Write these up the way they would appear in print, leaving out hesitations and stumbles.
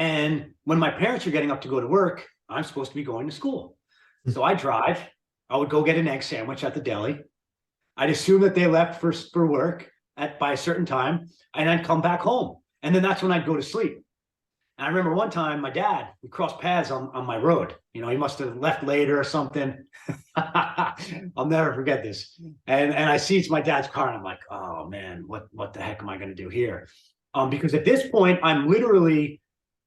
And when my parents are getting up to go to work, I'm supposed to be going to school. So I drive. I would go get an egg sandwich at the deli. I'd assume that they left for work by a certain time, and I'd come back home. And then that's when I'd go to sleep. And I remember one time my dad, we crossed paths on my road. He must have left later or something. I'll never forget this. And I see it's my dad's car, and I'm like, oh man, what the heck am I going to do here? Because at this point, I'm literally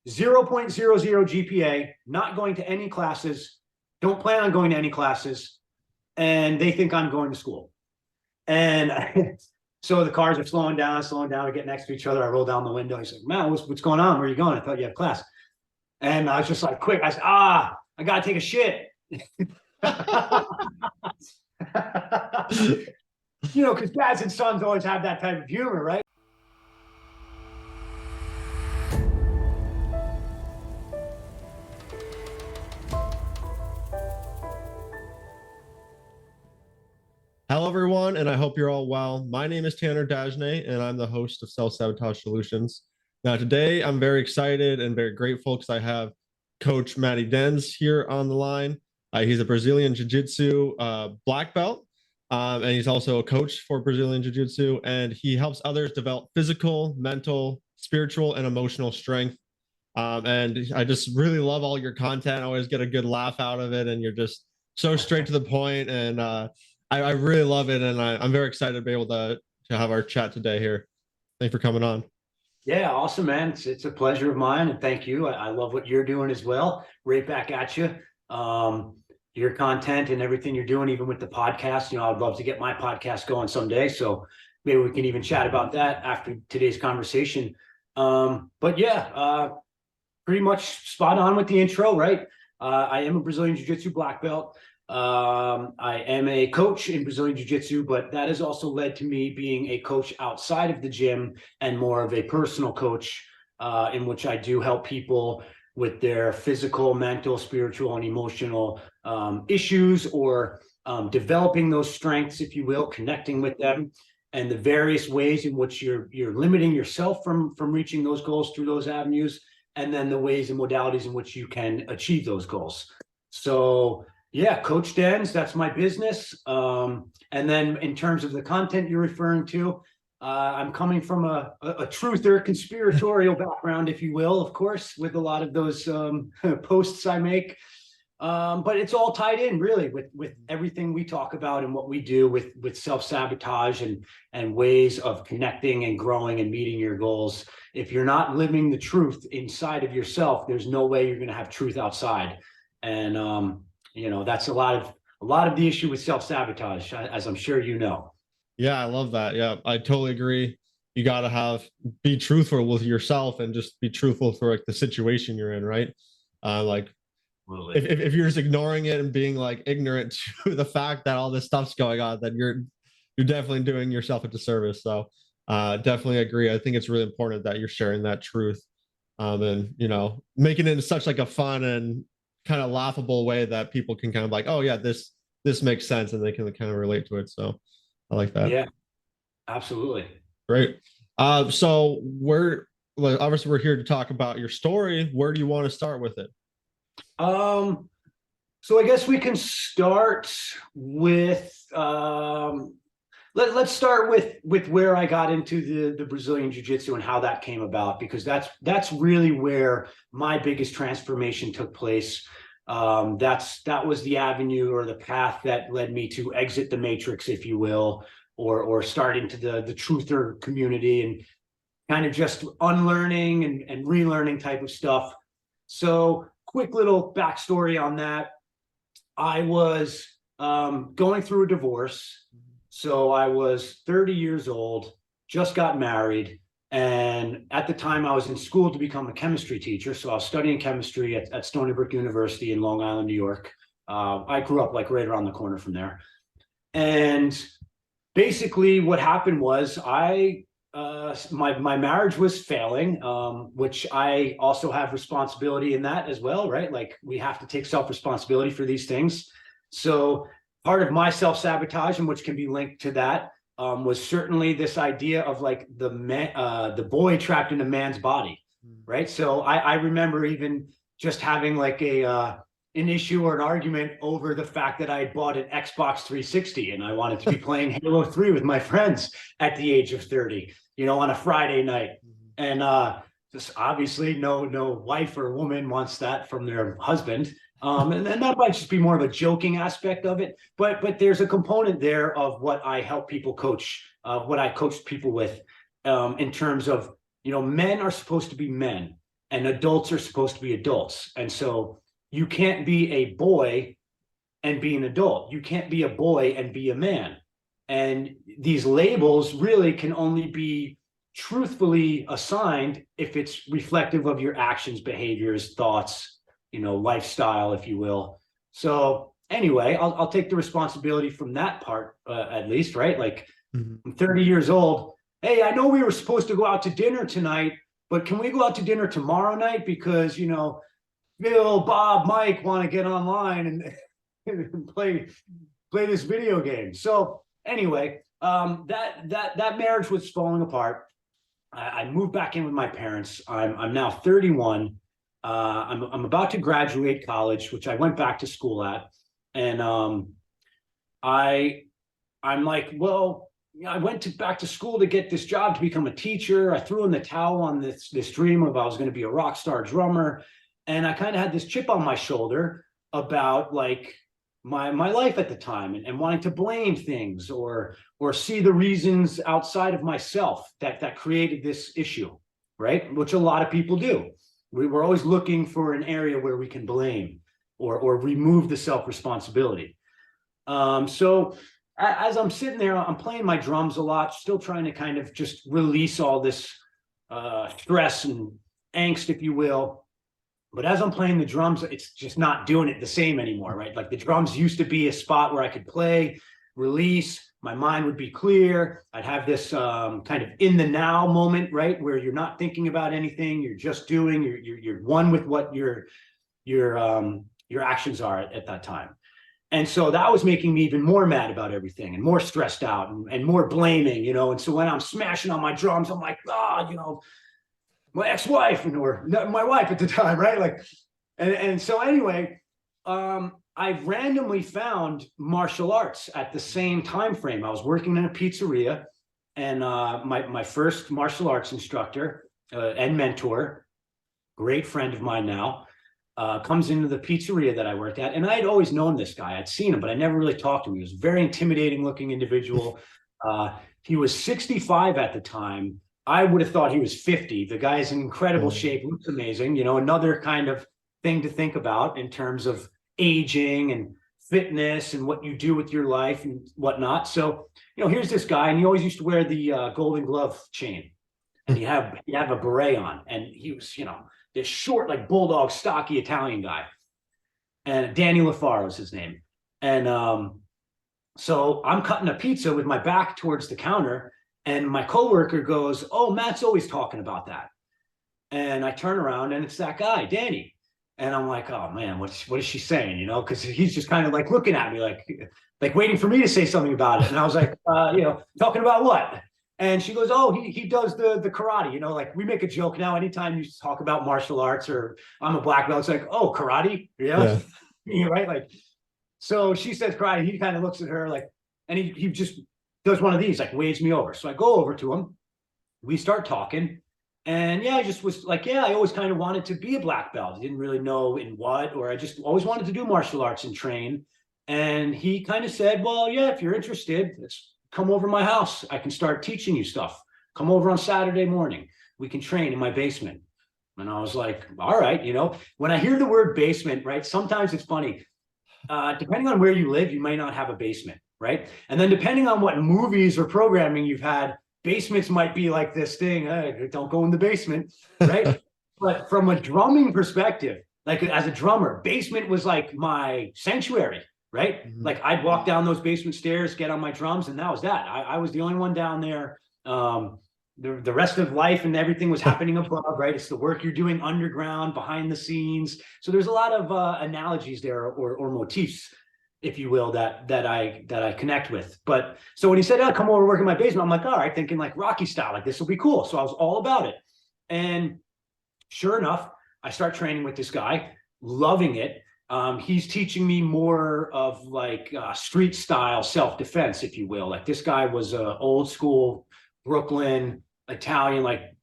0.00 GPA, not going to any classes, don't plan on going to any classes, and they think I'm going to school. And so the cars are slowing down. We get next to each other. I roll down the window. He's like, man, what's going on? Where are you going? I thought you had class. And I was just like, quick. I said, I got to take a shit. Because dads and sons always have that type of humor, right? Hello, everyone, and I hope you're all well. My name is Tanner Dagenet, and I'm the host of Self-Sabotage Solutions. Now, today, I'm very excited and very grateful because I have Coach Matty Denz here on the line. He's a Brazilian Jiu-Jitsu black belt, and he's also a coach for Brazilian Jiu-Jitsu, and he helps others develop physical, mental, spiritual, and emotional strength. And I just really love all your content. I always get a good laugh out of it, and you're just so straight to the point, and I really love it, and I'm very excited to be able to have our chat today here. Thanks for coming on. Yeah, awesome, man. It's a pleasure of mine, and thank you. I love what you're doing as well. Right back at you. Your content and everything you're doing, even with the podcast. I'd love to get my podcast going someday. So maybe we can even chat about that after today's conversation. But yeah, pretty much spot on with the intro, right? I am a Brazilian Jiu-Jitsu black belt. I am a coach in Brazilian Jiu-Jitsu, but that has also led to me being a coach outside of the gym and more of a personal coach, in which I do help people with their physical, mental, spiritual, and emotional issues, or developing those strengths, if you will, connecting with them, and the various ways in which you're limiting yourself from reaching those goals through those avenues, and then the ways and modalities in which you can achieve those goals. So yeah, Coach Denz, that's my business. And then in terms of the content you're referring to, I'm coming from a truther, conspiratorial background, if you will, of course, with a lot of those posts I make. But it's all tied in really with everything we talk about and what we do with self-sabotage and ways of connecting and growing and meeting your goals. If you're not living the truth inside of yourself, there's no way you're going to have truth outside. And that's a lot of the issue with self-sabotage, as I'm sure you know. Yeah, I love that. Yeah, I totally agree. You got to be truthful with yourself and just be truthful for like the situation you're in, right? If you're just ignoring it and being like ignorant to the fact that all this stuff's going on, then you're definitely doing yourself a disservice. So definitely agree. I think it's really important that you're sharing that truth, and making it in such like a fun and kind of laughable way that people can kind of like, oh yeah, this makes sense, and they can kind of relate to it. So I like that. Yeah, absolutely. Great. So obviously we're here to talk about your story. Where do you want to start with it? So I guess we can start with let's start with where I got into the Brazilian Jiu-Jitsu and how that came about, because that's really where my biggest transformation took place. That was the avenue or the path that led me to exit the matrix, if you will, or start into the truther community and kind of just unlearning and relearning type of stuff. So quick little backstory on that. I was going through a divorce. So I was 30 years old, just got married. And at the time I was in school to become a chemistry teacher. So I was studying chemistry at Stony Brook University in Long Island, New York. I grew up like right around the corner from there. And basically what happened was my marriage was failing, which I also have responsibility in that as well, right? Like we have to take self-responsibility for these things. So part of my self-sabotage, and which can be linked to that, was certainly this idea of like the boy trapped in a man's body. right? So I remember even just having like an issue or an argument over the fact that I bought an Xbox 360 and I wanted to be playing Halo 3 with my friends at the age of 30, on a Friday night. And just obviously no wife or woman wants that from their husband. And that might just be more of a joking aspect of it, but there's a component there of what I help people coach, what I coach people with, in terms of, men are supposed to be men and adults are supposed to be adults. And so you can't be a boy and be an adult. You can't be a boy and be a man. And these labels really can only be truthfully assigned if it's reflective of your actions, behaviors, thoughts, lifestyle, if you will. So anyway, I'll take the responsibility from that part, at least, right? Like, I'm 30 years old. Hey, I know we were supposed to go out to dinner tonight, but can we go out to dinner tomorrow night? Because, Bill, Bob, Mike want to get online and play this video game. So anyway, that marriage was falling apart. I moved back in with my parents. I'm now 31. I'm about to graduate college, which I went back to school at, and I'm like, well, I went back to school to get this job to become a teacher. I threw in the towel on this dream of I was going to be a rock star drummer. And I kind of had this chip on my shoulder about like my life at the time, and wanting to blame things or see the reasons outside of myself that created this issue, right? Which a lot of people do. We're always looking for an area where we can blame or remove the self-responsibility. So as I'm sitting there, I'm playing my drums a lot, still trying to kind of just release all this stress and angst, if you will. But as I'm playing the drums, it's just not doing it the same anymore, right? Like the drums used to be a spot where I could play, release, my mind would be clear. I'd have this kind of in the now moment, right? Where you're not thinking about anything, you're just doing, you're one with what your actions are at that time. And so that was making me even more mad about everything and more stressed out and more blaming, And so when I'm smashing on my drums, I'm like, my ex-wife or my wife at the time, right? Like, and so anyway, I randomly found martial arts at the same time frame. I was working in a pizzeria, and my first martial arts instructor and mentor, great friend of mine now, comes into the pizzeria that I worked at. And I had always known this guy. I'd seen him, but I never really talked to him. He was a very intimidating looking individual. He was 65 at the time. I would have thought he was 50. The guy is in incredible shape, looks amazing. Another kind of thing to think about in terms of aging and fitness and what you do with your life and whatnot. So, here's this guy, and he always used to wear the golden glove chain, and he have a beret on, and he was, this short, like bulldog, stocky Italian guy. And Danny LaFaro was his name. And so I'm cutting a pizza with my back towards the counter, and my coworker goes, "Oh, Matt's always talking about that." And I turn around, and it's that guy, Danny. And I'm like, "Oh man, what is she saying?" Because he's just kind of like looking at me, like waiting for me to say something about it. And I was like, "Talking about what?" And she goes, "Oh, he does the karate." Like we make a joke now. Anytime you talk about martial arts or I'm a black belt, it's like, "Oh, karate," Yeah. right? Like, so she says karate. He kind of looks at her like, and he just does one of these, like waves me over. So I go over to him. We start talking. And I just was like, I always kind of wanted to be a black belt. I didn't really know in what, or I just always wanted to do martial arts and train. And he kind of said, "Well, if you're interested, come over to my house. I can start teaching you stuff. Come over on Saturday morning. We can train in my basement." And I was like, all right, when I hear the word basement, right? Sometimes it's funny. Depending on where you live, you may not have a basement, right? And then depending on what movies or programming you've had, basements might be like this thing, hey, don't go in the basement, right? But from a drumming perspective, like as a drummer, basement was like my sanctuary, right? Mm-hmm. Like I'd walk down those basement stairs, get on my drums, and that was that. I was the only one down there. The rest of life and everything was happening above, right? It's the work you're doing underground, behind the scenes. So there's a lot of analogies there or motifs, if you will, that I connect with. But so when he said, "Come over, work in my basement," I'm like, all right, thinking like Rocky style, like this will be cool. So I was all about it. And Sure enough, I start training with this guy, loving it. He's teaching me more of like street style self-defense, if you will. Like this guy was a old school Brooklyn Italian, like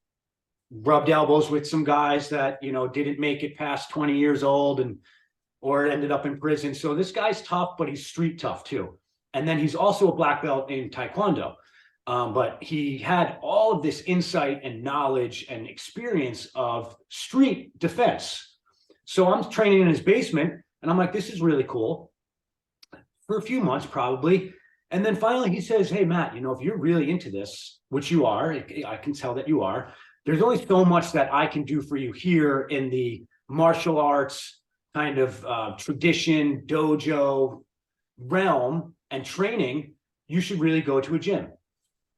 rubbed elbows with some guys that, you know, didn't make it past 20 years old and or ended up in prison. So this guy's tough, but he's street tough too. And then he's also a black belt in Taekwondo. But he had all of this insight and knowledge and experience of street defense. So I'm training in his basement and I'm like, this is really cool for a few months, probably. And then finally he says, hey, Matt, you know, if you're really into this, which you are, I can tell that you are, there's only so much that I can do for you here in the martial arts kind of tradition, dojo realm and training. You should really go to a gym.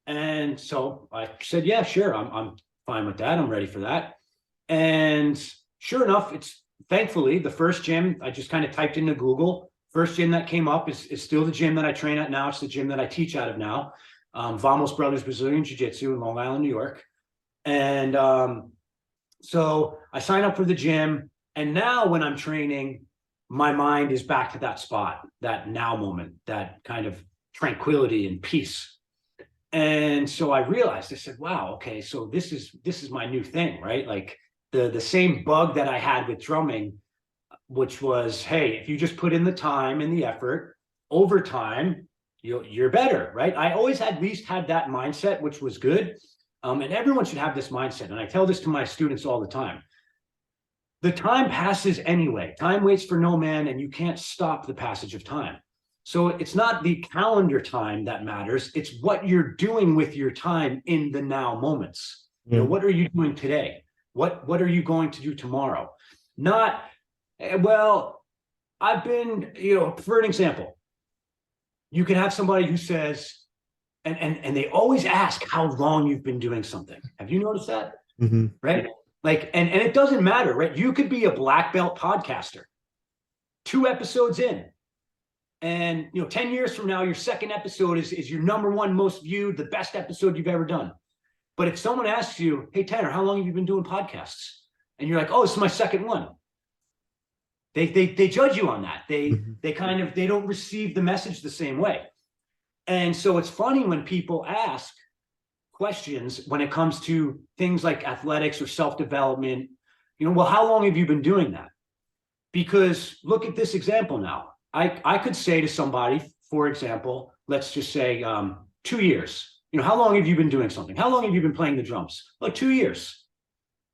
And so I said, yeah, sure. I'm fine with that. I'm ready for that. And sure enough, it's thankfully the first gym I just kind of typed into Google. First gym that came up is still the gym that I train at now. It's the gym that I teach out of now. Vamos Brothers Brazilian Jiu-Jitsu in Long Island, New York. And so I sign up for the gym. And now when I'm training, my mind is back to that spot, that now moment, that kind of tranquility and peace. And so I realized, I said, wow, okay, so this is my new thing, right? Like the same bug that I had with drumming, which was, hey, if you just put in the time and the effort over time, you're better, right? I always at least had that mindset, which was good. And everyone should have this mindset. And I tell this to my students all the time. The time passes anyway. Time waits for no man, and you can't stop the passage of time. So it's not the calendar time that matters. It's what you're doing with your time in the now moments. You know, what are you doing today? What are you going to do tomorrow? Not, well, I've been, you know, for an example, you can have somebody who says, and they always ask how long you've been doing something. Have you noticed that? Mm-hmm. Right? Like, and it doesn't matter, right? You could be a black belt podcaster, 2 episodes in. And, you know, 10 years from now, your second episode is your #1 most viewed, the best episode you've ever done. But if someone asks you, hey, Tanner, how long have you been doing podcasts? And you're like, oh, this is my second one. They judge you on that. They don't receive the message the same way. And so it's funny when people ask questions when it comes to things like athletics or self-development, you know, well, how long have you been doing that? Because look at this example now. I could say to somebody, for example, let's just say 2 years. You know, how long have you been doing something? How long have you been playing the drums? Like 2 years.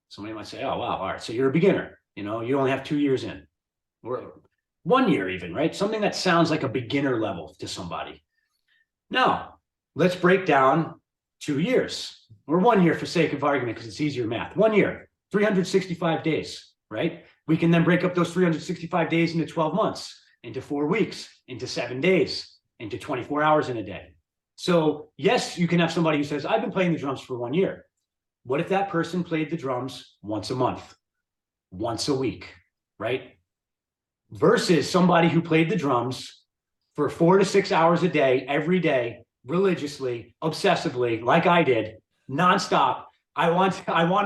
Somebody might say, oh, wow, all right, so you're a beginner. You know, you only have 2 years in. Or 1 year even, right? Something that sounds like a beginner level to somebody. Now, let's break down 2 years. Or 1 year for sake of argument, because it's easier math. 1 year, 365 days, right? We can then break up those 365 days into 12 months. Into 4 weeks, into 7 days, into 24 hours in a day. So yes, you can have somebody who says, I've been playing the drums for 1 year. What if that person played the drums once a month, once a week, right? Versus somebody who played the drums for 4 to 6 hours a day, every day, religiously, obsessively, like I did, nonstop. I want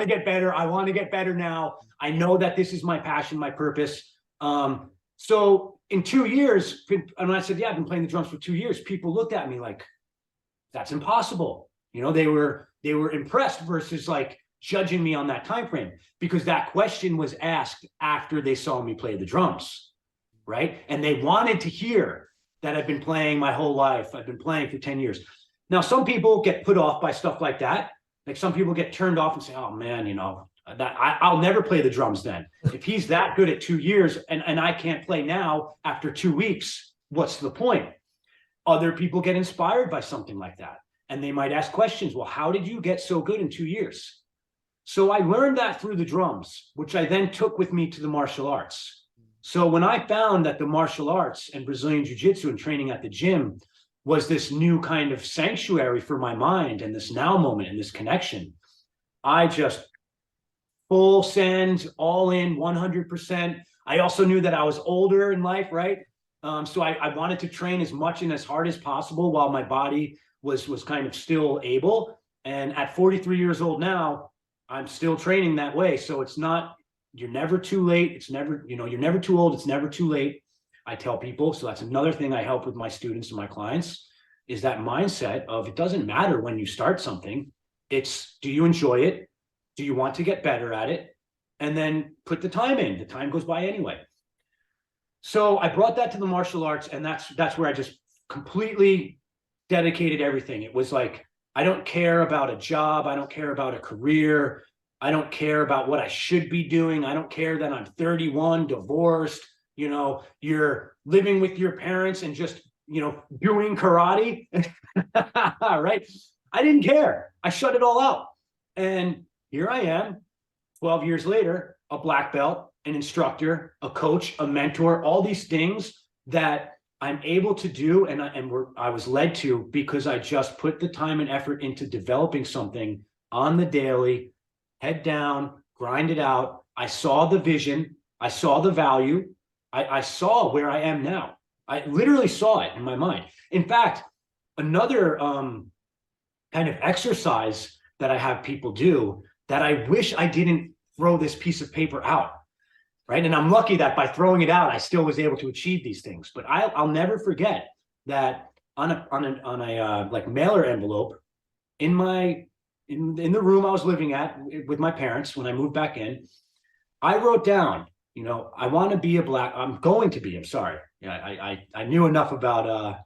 to get better. I want to get better now. I know that this is my passion, my purpose. So in 2 years, and I said, yeah, I've been playing the drums for 2 years, people looked at me like, that's impossible. You know, they were impressed versus like judging me on that time frame, because that question was asked after they saw me play the drums, right? And they wanted to hear that I've been playing my whole life. I've been playing for 10 years. Now, some people get put off by stuff like that. Like some people get turned off and say, oh man, you know, that I'll never play the drums then. If he's that good at 2 years and I can't play now after 2 weeks, what's the point? Other people get inspired by something like that. And they might ask questions. Well, how did you get so good in 2 years? So I learned that through the drums, which I then took with me to the martial arts. So when I found that the martial arts and Brazilian Jiu-Jitsu and training at the gym was this new kind of sanctuary for my mind and this now moment and this connection, I just full send, all in, 100%. I also knew that I was older in life, right? So I wanted to train as much and as hard as possible while my body was kind of still able. And at 43 years old now, I'm still training that way. So it's not, you're never too late. It's never, you're never too old. It's never too late. I tell people. So that's another thing I help with my students and my clients, is that mindset of, it doesn't matter when you start something. It's, do you enjoy it? Do you want to get better at it? And then put the time in. The time goes by anyway. So I brought that to the martial arts, and that's where I just completely dedicated everything. It was like, I don't care about a job. I don't care about a career. I don't care about what I should be doing. I don't care that I'm 31, divorced, you're living with your parents and just, doing karate. Right? I didn't care. I shut it all out. And here I am, 12 years later, a black belt, an instructor, a coach, a mentor, all these things that I'm able to do, and I was led to, because I just put the time and effort into developing something on the daily, head down, grind it out. I saw the vision. I saw the value. I saw where I am now. I literally saw it in my mind. In fact, another kind of exercise that I have people do, that I wish I didn't throw this piece of paper out. Right. And I'm lucky that by throwing it out, I still was able to achieve these things. But I'll never forget that on a like mailer envelope in the room I was living at with my parents when I moved back in, I wrote down, I want to be I'm going to be, I'm sorry. Yeah, I knew enough about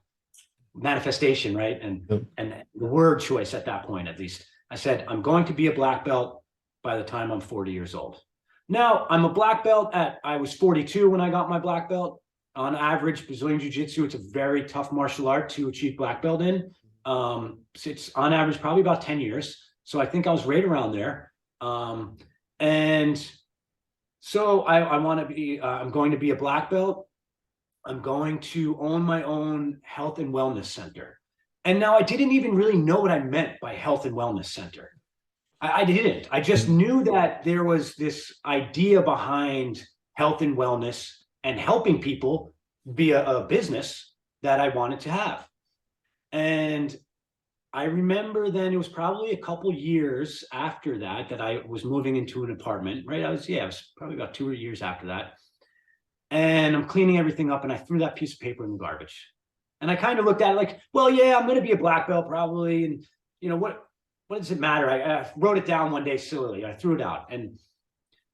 manifestation, right? And the word choice at that point, at least. I said, I'm going to be a black belt by the time I'm 40 years old. Now, I'm a black belt I was 42 when I got my black belt. On average, Brazilian Jiu-Jitsu, it's a very tough martial art to achieve black belt in. So it's on average probably about 10 years. So I think I was right around there. And so I want to be, I'm going to be a black belt. I'm going to own my own health and wellness center. And now I didn't even really know what I meant by health and wellness center. I didn't. I just knew that there was this idea behind health and wellness and helping people via a business that I wanted to have. And I remember then it was probably a couple years after that I was moving into an apartment, right? It was probably about 2 years after that. And I'm cleaning everything up, and I threw that piece of paper in the garbage. And I kind of looked at it like, well, yeah, I'm going to be a black belt probably. And what does it matter? I wrote it down one day sillily. I threw it out. And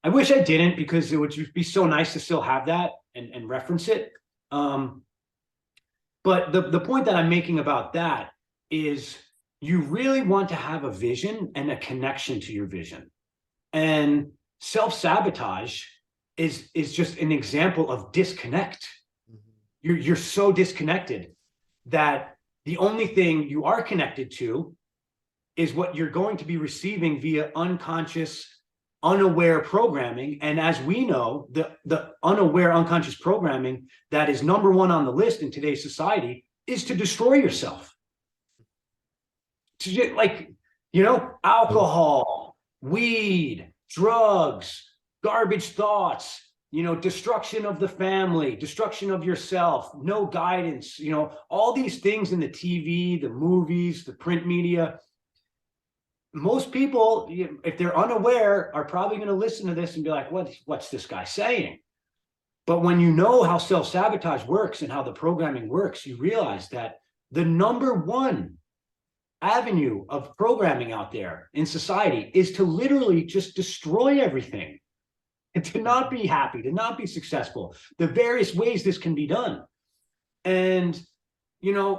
I wish I didn't, because it would just be so nice to still have that and reference it. But the point that I'm making about that is, you really want to have a vision and a connection to your vision. And self-sabotage is just an example of disconnect. You're so disconnected that the only thing you are connected to is what you're going to be receiving via unconscious, unaware programming. And as we know, the unaware, unconscious programming that is number one on the list in today's society is to destroy yourself. To like, alcohol, weed, drugs, garbage thoughts, destruction of the family, destruction of yourself, no guidance, all these things in the TV, the movies, the print media. Most people, if they're unaware, are probably going to listen to this and be like, what's this guy saying? But when you know how self-sabotage works and how the programming works, you realize that the number one avenue of programming out there in society is to literally just destroy everything, and to not be happy, to not be successful, the various ways this can be done. And,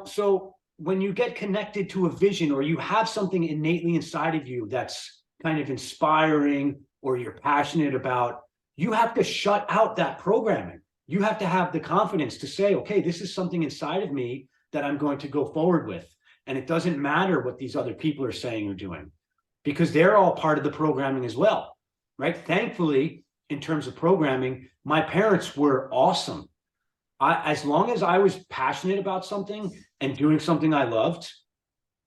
so when you get connected to a vision, or you have something innately inside of you that's kind of inspiring, or you're passionate about, you have to shut out that programming. You have to have the confidence to say, okay, this is something inside of me that I'm going to go forward with. And it doesn't matter what these other people are saying or doing, because they're all part of the programming as well, right? Thankfully, in terms of programming, my parents were awesome. As long as I was passionate about something and doing something I loved,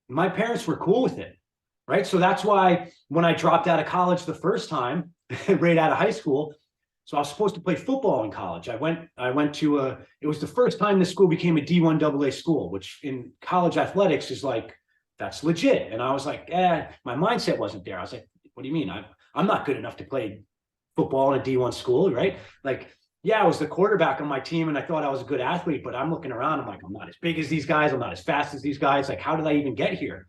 my parents were cool with it, right? So that's why when I dropped out of college the first time, right out of high school, so I was supposed to play football in college. I went to it was the first time the school became a D1 AA school, which in college athletics is like, that's legit. And I was like, my mindset wasn't there. I was like, what do you mean? I'm not good enough to play football in a D1 school, right? Like, yeah, I was the quarterback on my team and I thought I was a good athlete, but I'm looking around, I'm like, I'm not as big as these guys, I'm not as fast as these guys. Like, how did I even get here?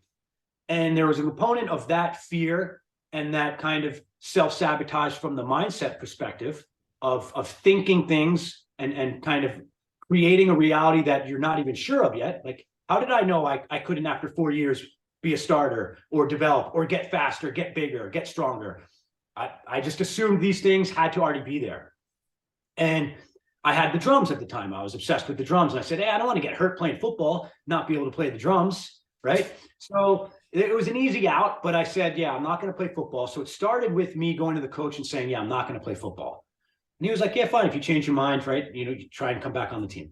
And there was a component of that fear and that kind of self-sabotage from the mindset perspective of thinking things and kind of creating a reality that you're not even sure of yet. Like, how did I know I couldn't, after 4 years, be a starter or develop or get faster, get bigger, get stronger? I just assumed these things had to already be there. And I had the drums at the time. I was obsessed with the drums. And I said, hey, I don't want to get hurt playing football, not be able to play the drums, right? So it was an easy out, but I said, yeah, I'm not going to play football. So it started with me going to the coach and saying, yeah, I'm not going to play football. And he was like, yeah, fine. If you change your mind, right, you try and come back on the team.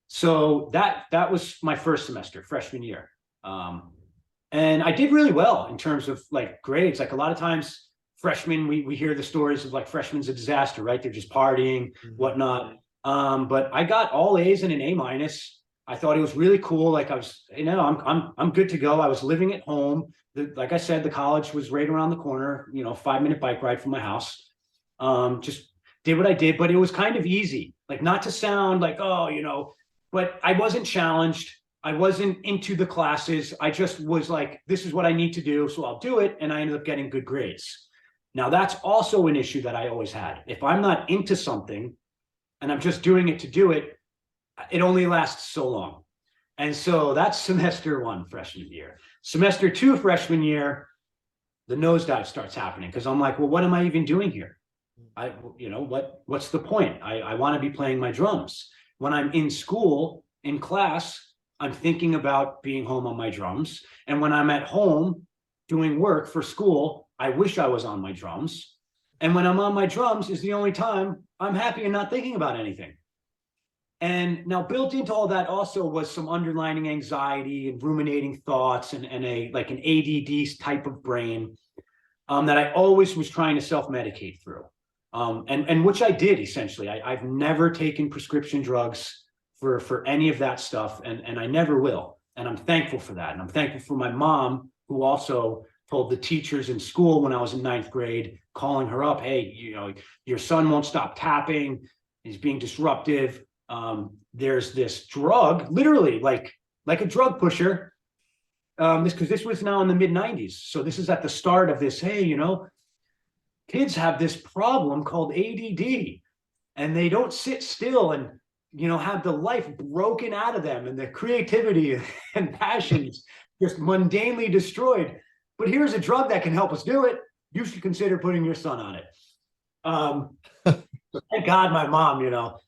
So that was my first semester, freshman year. And I did really well in terms of like grades. Like a lot of times freshmen, we hear the stories of like freshmen's a disaster, right? They're just partying, whatnot. But I got all A's and an A-. I thought it was really cool. Like I was, I'm good to go. I was living at home. Like I said, the college was right around the corner, 5-minute bike ride from my house. Just did what I did, but it was kind of easy. Like, not to sound like, but I wasn't challenged. I wasn't into the classes. I just was like, this is what I need to do, so I'll do it. And I ended up getting good grades. Now, that's also an issue that I always had. If I'm not into something and I'm just doing it to do it, it only lasts so long. And so that's semester 1, freshman year. Semester 2, freshman year, the nosedive starts happening because I'm like, well, what am I even doing here? What's the point? I want to be playing my drums. When I'm in school, in class, I'm thinking about being home on my drums. And when I'm at home doing work for school, I wish I was on my drums. And when I'm on my drums is the only time I'm happy and not thinking about anything. And now built into all that also was some underlying anxiety and ruminating thoughts and an ADD type of brain that I always was trying to self-medicate through. And which I did essentially. I've never taken prescription drugs for any of that stuff, and I never will. And I'm thankful for that. And I'm thankful for my mom, who also told the teachers in school when I was in 9th grade, calling her up, hey, your son won't stop tapping. He's being disruptive. There's this drug, literally like a drug pusher. Because this was now in the mid-90s. So this is at the start of this, hey, kids have this problem called ADD, and they don't sit still and have the life broken out of them and the creativity and passions just mundanely destroyed. But here's a drug that can help us do it. You should consider putting your son on it. Thank God my mom,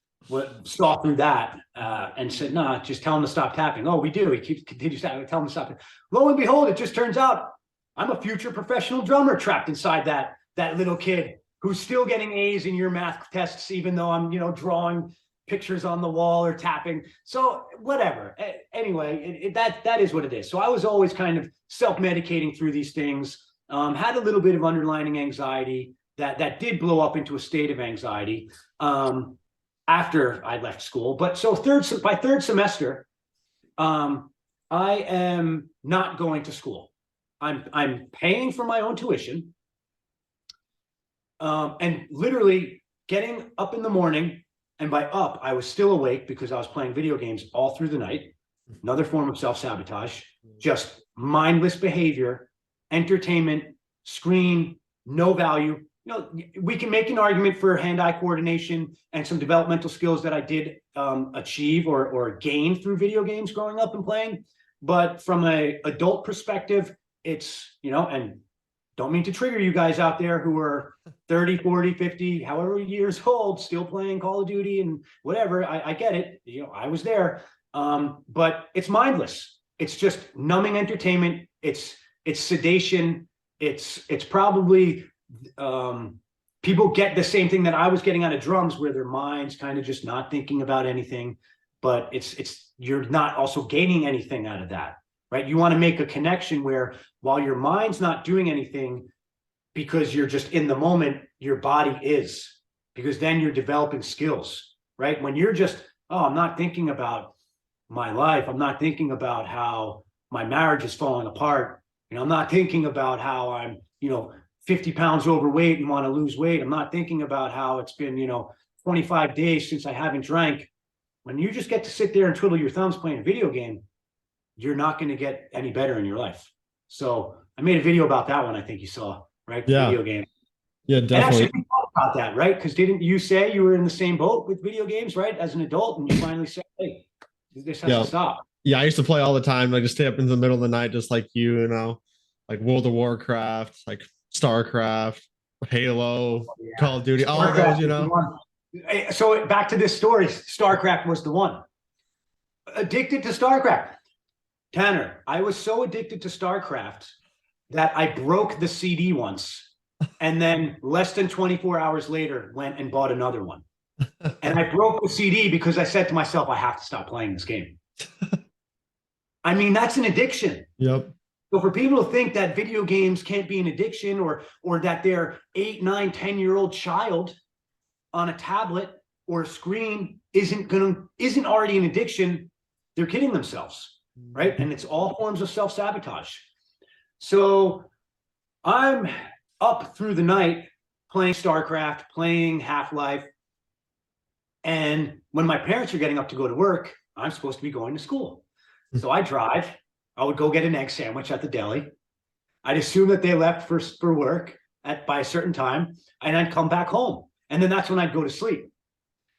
saw through that and said, no, just tell him to stop tapping. Oh, we do. He continues to tell him to stop. Lo and behold, it just turns out I'm a future professional drummer trapped inside that little kid who's still getting A's in your math tests, even though I'm, drawing pictures on the wall or tapping. So whatever. Anyway, that is what it is. So I was always kind of self-medicating through these things. Had a little bit of underlying anxiety that did blow up into a state of anxiety after I left school. But so by third semester, I am not going to school. I'm paying for my own tuition. And literally getting up in the morning, and by up, I was still awake because I was playing video games all through the night. Another form of self-sabotage, just mindless behavior, entertainment, screen, no value. We can make an argument for hand-eye coordination and some developmental skills that I did achieve or gain through video games growing up and playing. But from an adult perspective, it's, and don't mean to trigger you guys out there who are 30, 40, 50, however years old, still playing Call of Duty and whatever. I get it. I was there. But it's mindless. It's just numbing entertainment. It's sedation. It's probably people get the same thing that I was getting out of drums, where their mind's kind of just not thinking about anything, but you're not also gaining anything out of that. Right? You want to make a connection where while your mind's not doing anything because you're just in the moment, your body is, because then you're developing skills, right? When you're just, I'm not thinking about my life. I'm not thinking about how my marriage is falling apart. I'm not thinking about how I'm, 50 pounds overweight and want to lose weight. I'm not thinking about how it's been, 25 days since I haven't drank. When you just get to sit there and twiddle your thumbs playing a video game, you're not going to get any better in your life. So I made a video about that one. I think you saw, right? The Yeah. video game. Yeah, And definitely. actually, we talked about that, right? Because didn't you say you were in the same boat with video games, right? As an adult, and you finally said, hey, this has Yeah. to stop. Yeah, I used to play all the time. Like just stay up in the middle of the night, just like like World of Warcraft, like StarCraft, Halo, Yeah. Call of Duty, all of StarCraft those, was the one. So back to this story, StarCraft was the one. Addicted to StarCraft. Tanner, I was so addicted to StarCraft that I broke the CD once, and then less than 24 hours later went and bought another one. And I broke the CD because I said to myself, I have to stop playing this game. I mean, that's an addiction. Yep. So for people to think that video games can't be an addiction, or that their 8, 9, 10-year-old child on a tablet or a screen isn't already an addiction, they're kidding themselves, right? And it's all forms of self-sabotage. So I'm up through the night playing StarCraft, playing Half-Life. And when my parents are getting up to go to work, I'm supposed to be going to school. So I drive. I would go get an egg sandwich at the deli. I'd assume that they left for work by a certain time, and I'd come back home. And then that's when I'd go to sleep.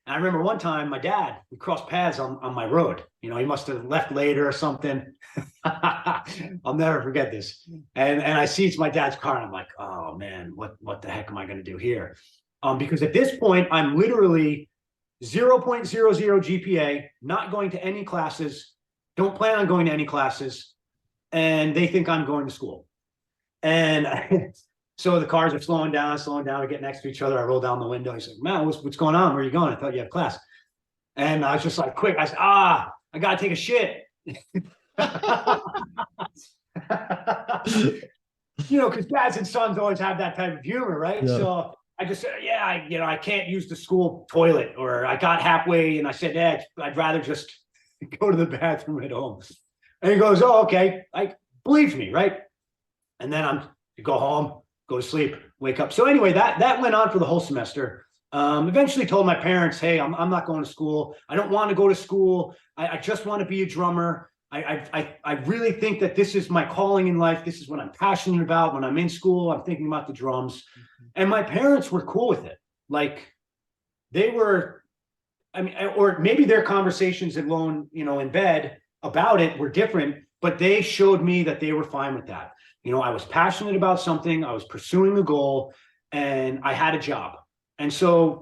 And I remember one time my dad, we crossed paths on my road. He must have left later or something. I'll never forget this. And I see it's my dad's car, and I'm like, oh man, what the heck am I going to do here? Because at this point, I'm literally 0.00 GPA, not going to any classes, don't plan on going to any classes, and they think I'm going to school. And so the cars are slowing down, we get next to each other. I roll down the window. He's like, man, what's going on? Where are you going? I thought you had class. And I was just like, quick. I said, I got to take a shit. Because dads and sons always have that type of humor, right? Yeah. So I just said, I can't use the school toilet. Or I got halfway and I said, Dad, I'd rather just go to the bathroom at home. And he goes, oh, okay. Believes me, right? And then I go home, go to sleep, wake up. So anyway, that went on for the whole semester. Eventually told my parents, hey, I'm not going to school. I don't want to go to school. I just want to be a drummer. I really think that this is my calling in life. This is what I'm passionate about. When I'm in school, I'm thinking about the drums. And my parents were cool with it. Like they were, or maybe their conversations alone, in bed about it were different, but they showed me that they were fine with that. I was passionate about something, I was pursuing a goal, and I had a job. And so,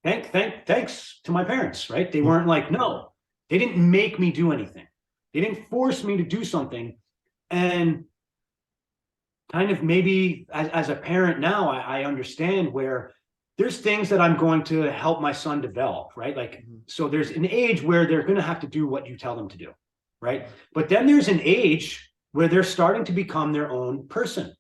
thanks to my parents, right? They weren't like, no, they didn't make me do anything. They didn't force me to do something. And kind of maybe as a parent now, I understand where there's things that I'm going to help my son develop, right? Like, so there's an age where they're going to have to do what you tell them to do, right? But then there's an age where they're starting to become their own person.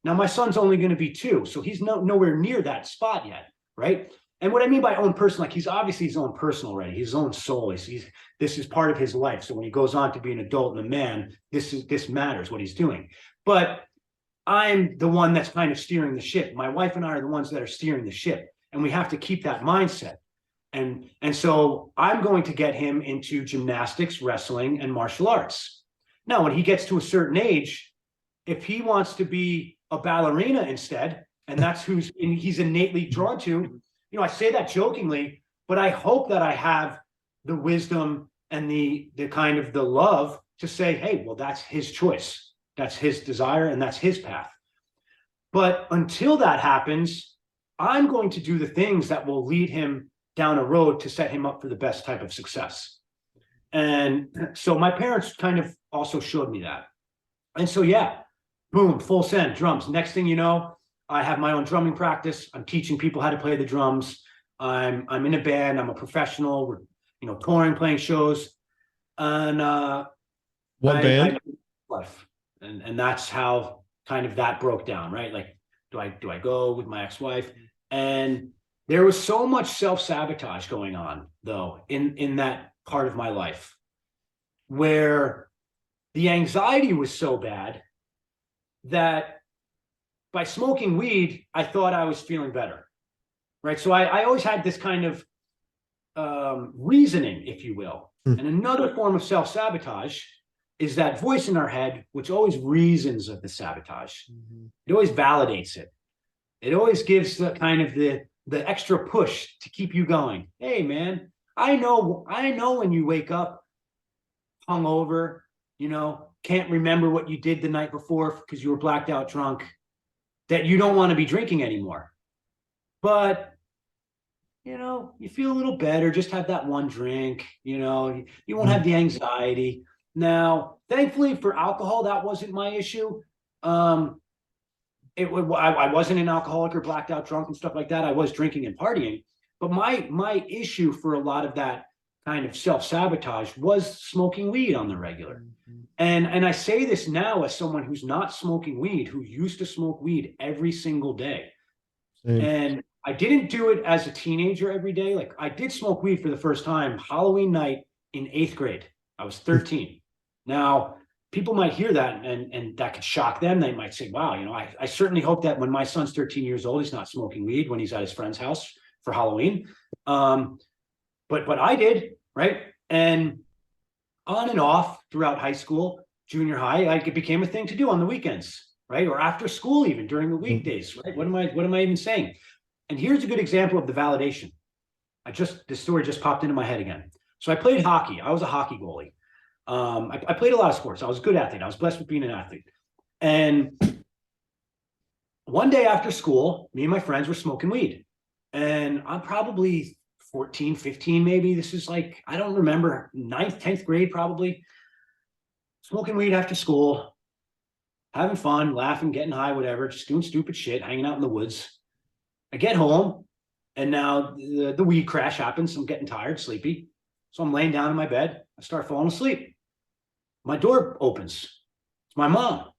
Now, my son's only going to be 2, so he's nowhere near that spot yet, right? And what I mean by own person, like he's obviously his own person already, his own soul. This is part of his life. So when he goes on to be an adult and a man, this matters what he's doing. But I'm the one that's kind of steering the ship. My wife and I are the ones that are steering the ship, and we have to keep that mindset. And so I'm going to get him into gymnastics, wrestling, and martial arts. Now, when he gets to a certain age, if he wants to be a ballerina instead, and that's he's innately drawn to, I say that jokingly, but I hope that I have the wisdom and the kind of the love to say, hey, well, that's his choice. That's his desire, and that's his path. But until that happens, I'm going to do the things that will lead him down a road to set him up for the best type of success. And so my parents kind of also showed me that. And so, boom, full send, drums. Next thing you know, I have my own drumming practice. I'm teaching people how to play the drums. I'm in a band. I'm a professional. We're, touring, playing shows. And what band? And that's how kind of that broke down, right? Like, do I go with my ex-wife? And there was so much self-sabotage going on, though, in that part of my life, where the anxiety was so bad that by smoking weed, I thought I was feeling better, right? So I always had this kind of reasoning, if you will. And another form of self-sabotage is that voice in our head, which always reasons of the sabotage. It always validates it. It always gives the kind of the extra push to keep you going. Hey, man, I know when you wake up hungover, can't remember what you did the night before because you were blacked out drunk, that you don't want to be drinking anymore. But you feel a little better, just have that one drink, you won't have the anxiety. Now, thankfully for alcohol, that wasn't my issue. I wasn't an alcoholic or blacked out drunk and stuff like that. I was drinking and partying, but my issue for a lot of that kind of self-sabotage was smoking weed on the regular. And I say this now as someone who's not smoking weed, who used to smoke weed every single day. And I didn't do it as a teenager every day. Like, I did smoke weed for the first time Halloween night in 8th grade. I was 13. Now, people might hear that and that could shock them. They might say, wow, I certainly hope that when my son's 13 years old, he's not smoking weed when he's at his friend's house for Halloween. But I did, right? And on and off throughout high school, junior high, it became a thing to do on the weekends, right? Or after school, even during the weekdays, right? What am I even saying? And here's a good example of the validation. This story just popped into my head again. So I played hockey. I was a hockey goalie. I played a lot of sports. I was a good athlete. I was blessed with being an athlete. And one day after school, me and my friends were smoking weed. And I'm probably 14, 15, maybe. This is like, I don't remember, 9th, 10th grade, probably. Smoking weed after school, having fun, laughing, getting high, whatever, just doing stupid shit, hanging out in the woods. I get home, and now the weed crash happens. I'm getting tired, sleepy. So I'm laying down in my bed. I start falling asleep. My door opens. It's my mom.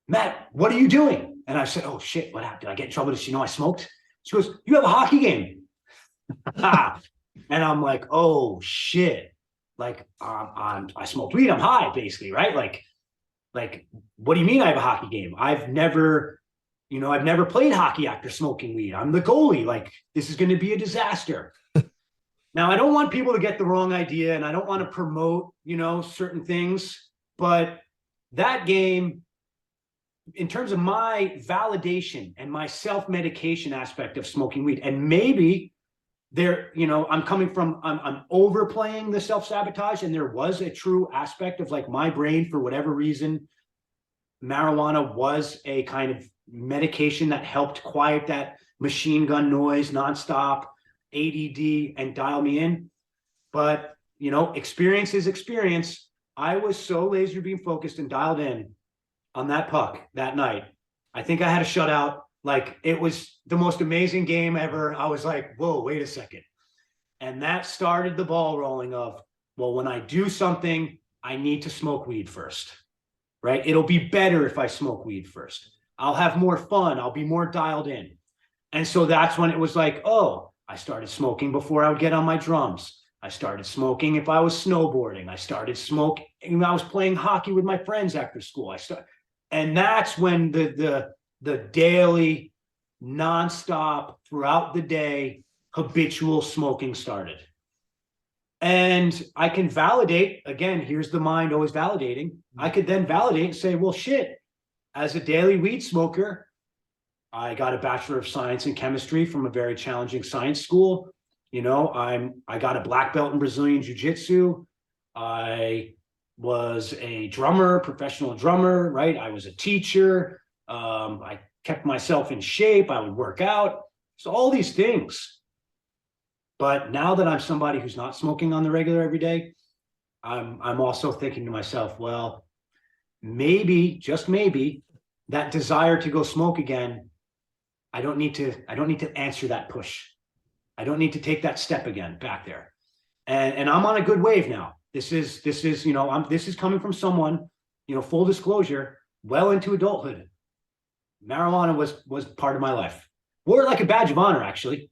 Matt, what are you doing? And I said, oh, shit, what happened? Did I get in trouble? Does she know I smoked? She goes, you have a hockey game. And I'm like, oh, shit. Like, I smoked weed. I'm high, basically, right? Like, what do you mean I have a hockey game? I've never played hockey after smoking weed. I'm the goalie. Like, this is going to be a disaster. Now, I don't want people to get the wrong idea, and I don't want to promote, certain things. But that game, in terms of my validation and my self-medication aspect of smoking weed, and maybe I'm overplaying the self-sabotage, and there was a true aspect of, like, my brain, for whatever reason, marijuana was a kind of medication that helped quiet that machine gun noise nonstop, ADD, and dial me in. But experience is experience. I was so laser beam focused and dialed in on that puck that night. I think I had a shutout. Like, it was the most amazing game ever. I was like, whoa, wait a second. And that started the ball rolling of, well, when I do something, I need to smoke weed first, right? It'll be better if I smoke weed first. I'll have more fun. I'll be more dialed in. And so that's when it was like, oh, I started smoking before I would get on my drums. I started smoking if I was snowboarding. I started smoking when I was playing hockey with my friends after school. And that's when the daily, nonstop, throughout the day, habitual smoking started. And I can validate, again, here's the mind always validating. I could then validate and say, well, shit, as a daily weed smoker, I got a Bachelor of Science in Chemistry from a very challenging science school. I got a black belt in Brazilian Jiu-Jitsu. I was a drummer, professional drummer, right? I was a teacher. I kept myself in shape. I would work out. So all these things. But now that I'm somebody who's not smoking on the regular every day, I'm also thinking to myself, well, maybe, just maybe, that desire to go smoke again, I don't need to answer that push. I don't need to take that step again back there. And I'm on a good wave now. This is coming from someone, full disclosure, well into adulthood. Marijuana was part of my life. Wore it like a badge of honor, actually.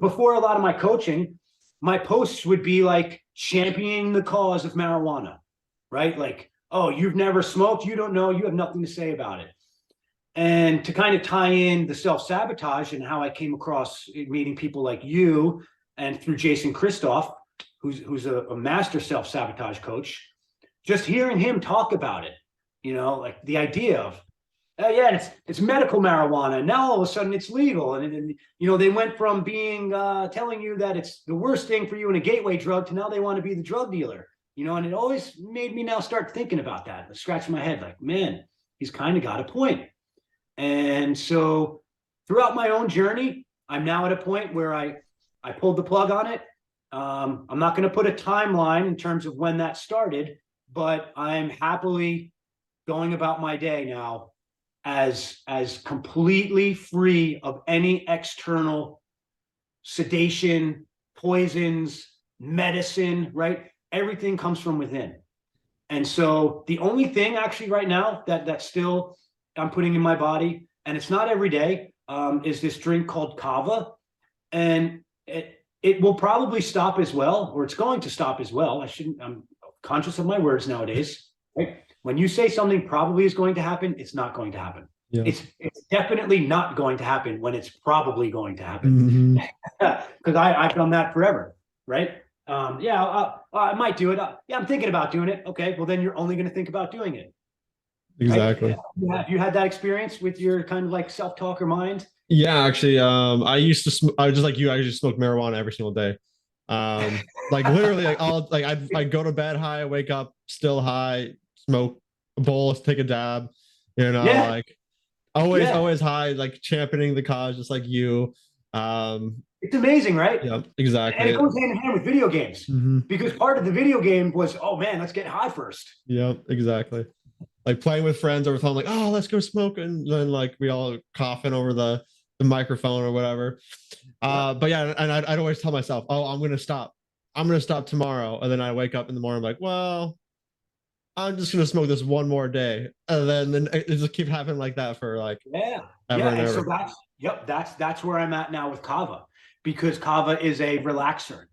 Before a lot of my coaching, my posts would be like championing the cause of marijuana, right? Like, oh, you've never smoked, you don't know, you have nothing to say about it. And to kind of tie in the self-sabotage and how I came across meeting people like you and through Jason Christoff, who's a master self-sabotage coach, just hearing him talk about it, like the idea of, oh yeah, it's medical marijuana. Now all of a sudden it's legal. And they went from being telling you that it's the worst thing for you and a gateway drug to now they want to be the drug dealer, and it always made me now start thinking about that, scratching my head like, man, he's kind of got a point. And so throughout my own journey, I'm now at a point where I pulled the plug on it. I'm not going to put a timeline in terms of when that started, but I'm happily going about my day now as completely free of any external sedation, poisons, medicine, right? Everything comes from within. And so the only thing actually right now that still I'm putting in my body, and it's not every day, is this drink called kava. And it will probably stop as well, or it's going to stop as well. I'm conscious of my words nowadays, right? When you say something probably is going to happen, it's not going to happen. Yeah. It's definitely not going to happen when it's probably going to happen. Because I've done that forever, right? I might do it. I'm thinking about doing it. Okay, well then you're only going to think about doing it. Exactly. Right? Have you had that experience with your kind of like self-talk or mind? Yeah, actually, I used to. I was just like you. I used to smoke marijuana every single day. Like literally, like I'd go to bed high, wake up still high, smoke a bowl, take a dab. Like always high, like championing the cause, just like you. It's amazing, right? Yeah, exactly. And it goes hand in hand with video games because part of the video game was, oh man, let's get high first. Yeah, exactly. Like playing with friends over the phone, like, oh, let's go smoke, and then like we all coughing over the microphone or whatever. But yeah, and I'd always tell myself, oh, I'm gonna stop tomorrow, and then I wake up in the morning like, well, I'm just gonna smoke this one more day, and then it just keep happening like that for like ever and ever. So that's where I'm at now with kava, because kava is a relaxer.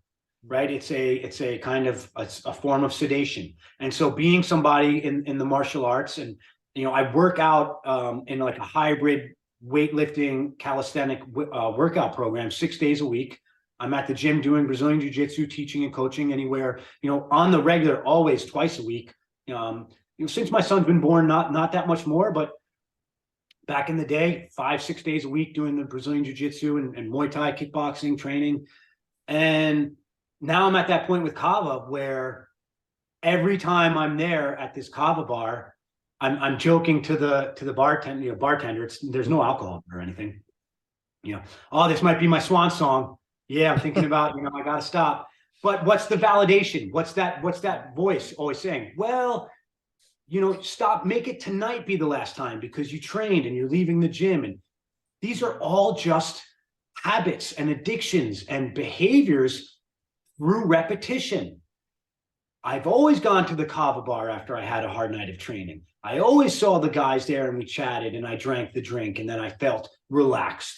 Right, it's a kind of a form of sedation, and so being somebody in the martial arts, and I work out in like a hybrid weightlifting calisthenic workout program 6 days a week. I'm at the gym doing Brazilian Jiu-Jitsu, teaching and coaching anywhere, on the regular, always twice a week. Since my son's been born, not that much more, but back in the day, 5-6 days a week doing the Brazilian Jiu-Jitsu and Muay Thai kickboxing training. And now I'm at that point with kava where every time I'm there at this kava bar, I'm joking to the bartender. There's no alcohol or anything. Oh, this might be my swan song. Yeah, I'm thinking about, I gotta stop. But what's the validation? What's that voice always saying? Well, stop, make it tonight be the last time because you trained and you're leaving the gym. And these are all just habits and addictions and behaviors through repetition. I've always gone to the kava bar after I had a hard night of training. I always saw the guys there and we chatted and I drank the drink and then I felt relaxed.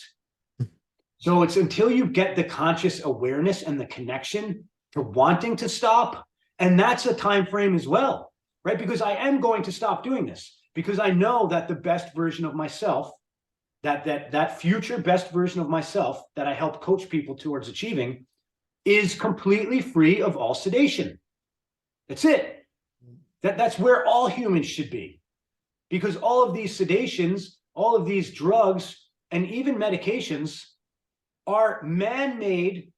So it's until you get the conscious awareness and the connection to wanting to stop. And that's a time frame as well, right? Because I am going to stop doing this because I know that the best version of myself, that future best version of myself that I help coach people towards achieving is completely free of all sedation. That's it. That's where all humans should be. Because all of these sedations, all of these drugs, and even medications are man-made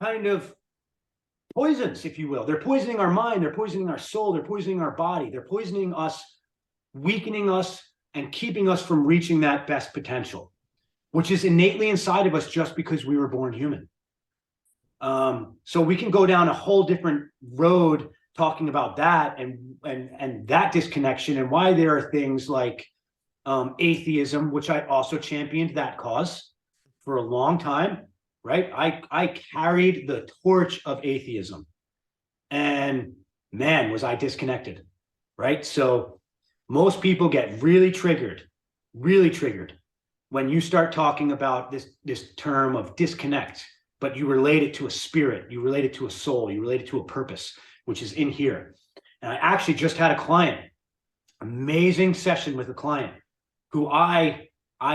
kind of poisons, if you will. They're poisoning our mind, they're poisoning our soul, they're poisoning our body, they're poisoning us, weakening us, and keeping us from reaching that best potential, which is innately inside of us just because we were born human. So we can go down a whole different road talking about that and that disconnection and why there are things like atheism, which I also championed that cause for a long time, right? I carried the torch of atheism and man, was I disconnected, right? So most people get really triggered when you start talking about this term of disconnect. But you relate it to a spirit, you relate it to a soul, you relate it to a purpose, which is in here. And I actually just had a client, amazing session with a client who I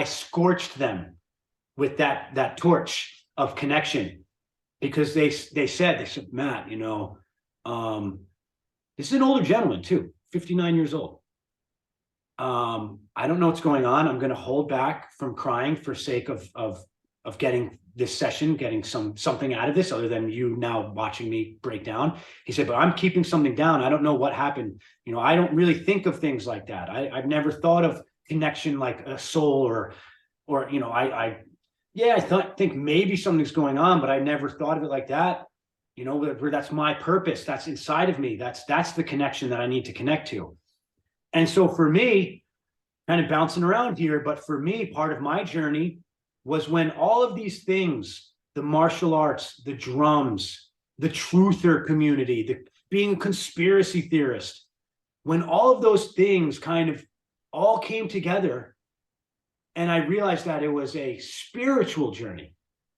scorched them with that torch of connection, because they said, Matt, this is an older gentleman too, 59 years old. I don't know what's going on. I'm going to hold back from crying for sake of getting this session, getting something out of this other than you now watching me break down. He said, but I'm keeping something down. I don't know what happened. I don't really think of things like that. I've never thought of connection like a soul or I think maybe something's going on, but I never thought of it like that. Where that's my purpose. That's inside of me. That's the connection that I need to connect to. And so for me, kind of bouncing around here, but for me, part of my journey was when all of these things, the martial arts, the drums, the truther community, the being a conspiracy theorist, when all of those things kind of all came together, and I realized that it was a spiritual journey.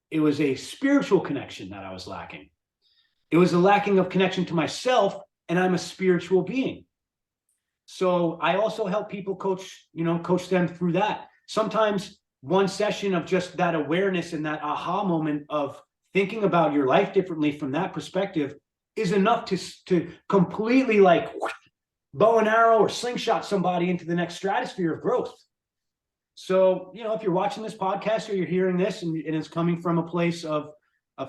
It was a spiritual connection that I was lacking. It was a lacking of connection to myself, and I'm a spiritual being. So I also help people coach them through that. Sometimes one session of just that awareness and that aha moment of thinking about your life differently from that perspective is enough to completely like bow and arrow or slingshot somebody into the next stratosphere of growth. So, if you're watching this podcast or you're hearing this and it's coming from a place of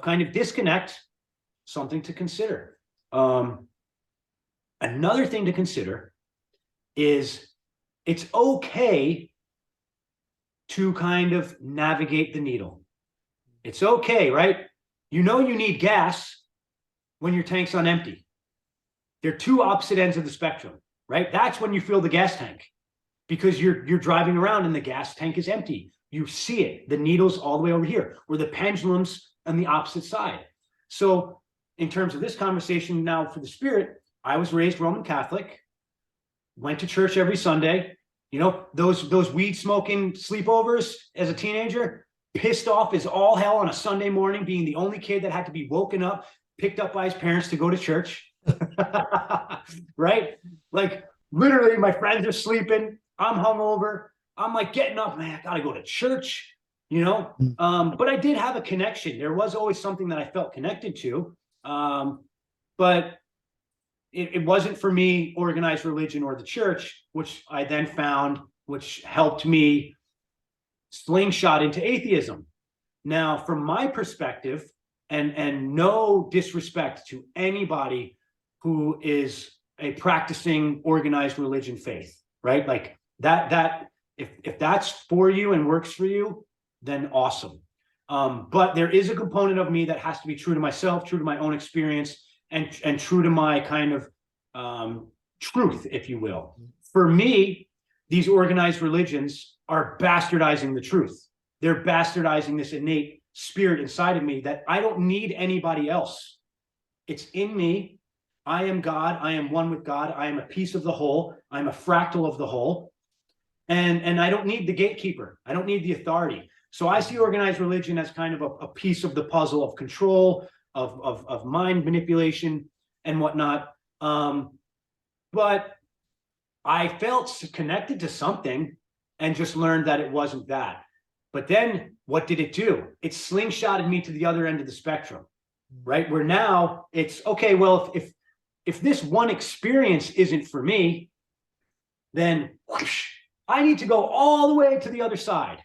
kind of disconnect, something to consider. Another thing to consider is it's okay to kind of navigate the needle. It's okay, right? You need gas when your tank's on empty. They're two opposite ends of the spectrum, right? That's when you fill the gas tank, because you're driving around and the gas tank is empty. You see it. The needle's all the way over here, where the pendulum's on the opposite side. So in terms of this conversation now for the spirit, I was raised Roman Catholic, went to church every Sunday. Those weed smoking sleepovers as a teenager, pissed off as all hell on a Sunday morning, being the only kid that had to be woken up, picked up by his parents to go to church. Right? Like literally my friends are sleeping. I'm hungover. I'm like getting up, man, I gotta go to church, but I did have a connection. There was always something that I felt connected to. But it wasn't for me organized religion or the church, which I then found, which helped me slingshot into atheism. Now, from my perspective, and no disrespect to anybody who is a practicing organized religion faith, right? Like that if that's for you and works for you, then awesome. But there is a component of me that has to be true to myself, true to my own experience, and true to my kind of truth, if you will. For me, these organized religions are bastardizing the truth. They're bastardizing this innate spirit inside of me that I don't need anybody else. It's in me. I am God. I am one with God. I am a piece of the whole. I'm a fractal of the whole. And I don't need the gatekeeper. I don't need the authority. So I see organized religion as kind of a piece of the puzzle of control, of mind manipulation and whatnot. But I felt connected to something and just learned that it wasn't that. But then what did it do? It slingshotted me to the other end of the spectrum, right? Where now it's okay, well, if this one experience isn't for me, then whoosh, I need to go all the way to the other side.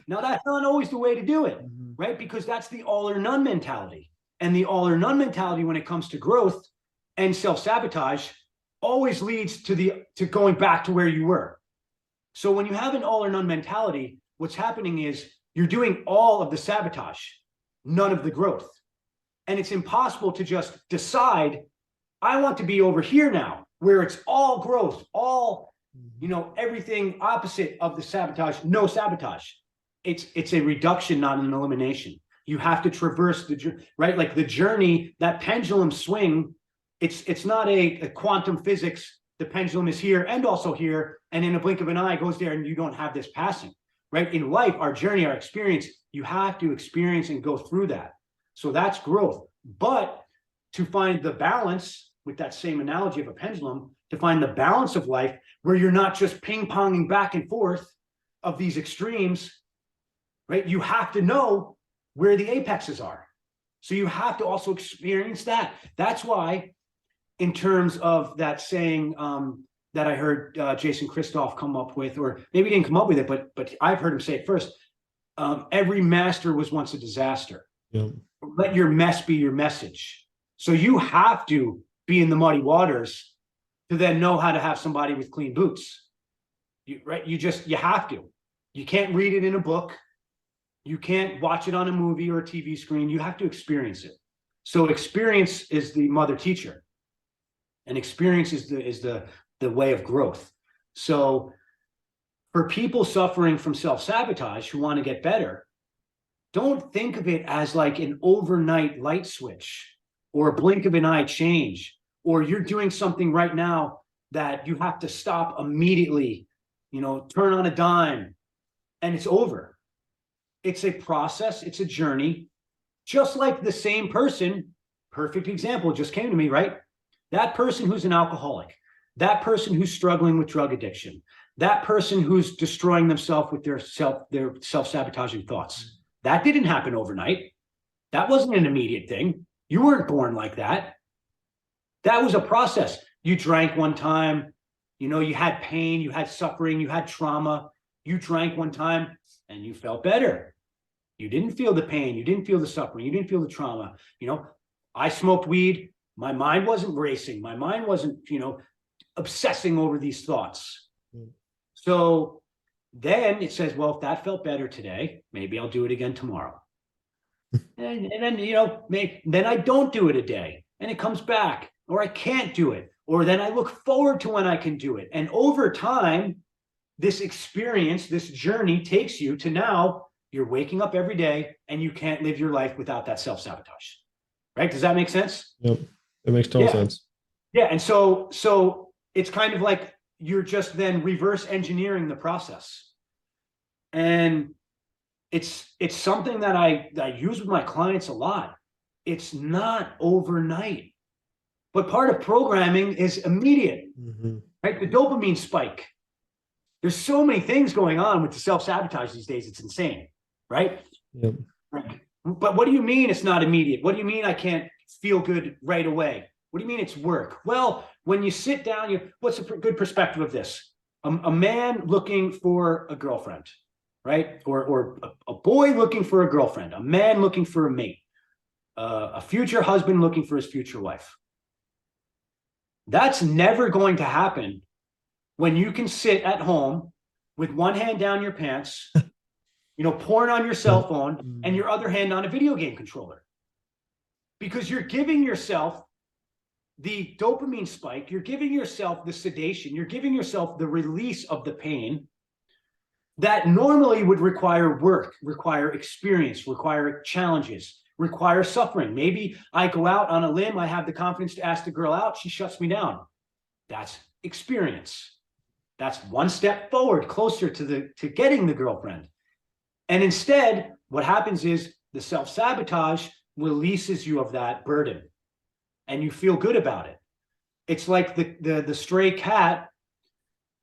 Now, that's not always the way to do it, right? Because that's the all or none mentality. And the all or none mentality when it comes to growth and self-sabotage always leads to going back to where you were. So when you have an all or none mentality, what's happening is you're doing all of the sabotage, none of the growth. And it's impossible to just decide, I want to be over here now, where it's all growth, all, everything opposite of the sabotage, no sabotage. It's a reduction, not an elimination. You have to traverse right? Like the journey, that pendulum swing, it's not a quantum physics. The pendulum is here and also here, and in a blink of an eye it goes there, and you don't have this passing, right? In life, our journey, our experience, you have to experience and go through that. So that's growth. But to find the balance, with that same analogy of a pendulum, to find the balance of life where you're not just ping-ponging back and forth, of these extremes, right? You have to know where the apexes are. So you have to also experience that. That's why, in terms of that saying that I heard Jason Christoff come up with, or maybe he didn't come up with it, but I've heard him say it first. Every master was once a disaster. Yep. Let your mess be your message. So you have to be in the muddy waters to then know how to have somebody with clean boots. Right? You have to. You can't read it in a book. You can't watch it on a movie or a TV screen. You have to experience it. So experience is the mother teacher, and experience is the way of growth. So for people suffering from self-sabotage who want to get better, don't think of it as like an overnight light switch or a blink of an eye change, or you're doing something right now that you have to stop immediately, turn on a dime and it's over. It's a process. It's a journey. Just like the same person, perfect example just came to me, right? That person who's an alcoholic, that person who's struggling with drug addiction, that person who's destroying themselves with their self-sabotaging thoughts. That didn't happen overnight. That wasn't an immediate thing. You weren't born like that. That was a process. You drank one time, you had pain, you had suffering, you had trauma. You drank one time and you felt better. You didn't feel the pain. You didn't feel the suffering. You didn't feel the trauma. I smoked weed. My mind wasn't racing. My mind wasn't, obsessing over these thoughts. So then it says, well, if that felt better today, maybe I'll do it again tomorrow. and then, then I don't do it a day and it comes back, or I can't do it. Or then I look forward to when I can do it. And over time, this experience, this journey takes you to now you're waking up every day and you can't live your life without that self-sabotage. Right? Does that make sense? Yep. It makes total sense. Yeah. And so it's kind of like you're just then reverse engineering the process. And it's something that I use with my clients a lot. It's not overnight, but part of programming is immediate, right? The dopamine spike. There's so many things going on with the self-sabotage these days. It's insane, right? Yep. But what do you mean it's not immediate? What do you mean I can't feel good right away? What do you mean it's work? Well, when you sit down, what's a good perspective of this? A man looking for a girlfriend, right? Or a boy looking for a girlfriend, a man looking for a mate, a future husband looking for his future wife. That's never going to happen when you can sit at home with one hand down your pants, porn on your cell phone, and your other hand on a video game controller. Because you're giving yourself the dopamine spike, you're giving yourself the sedation, you're giving yourself the release of the pain that normally would require work, require experience, require challenges, require suffering. Maybe I go out on a limb, I have the confidence to ask the girl out, she shuts me down. That's experience. That's one step forward, closer to getting the girlfriend. And instead, what happens is the self-sabotage releases you of that burden and you feel good about it. It's like the stray cat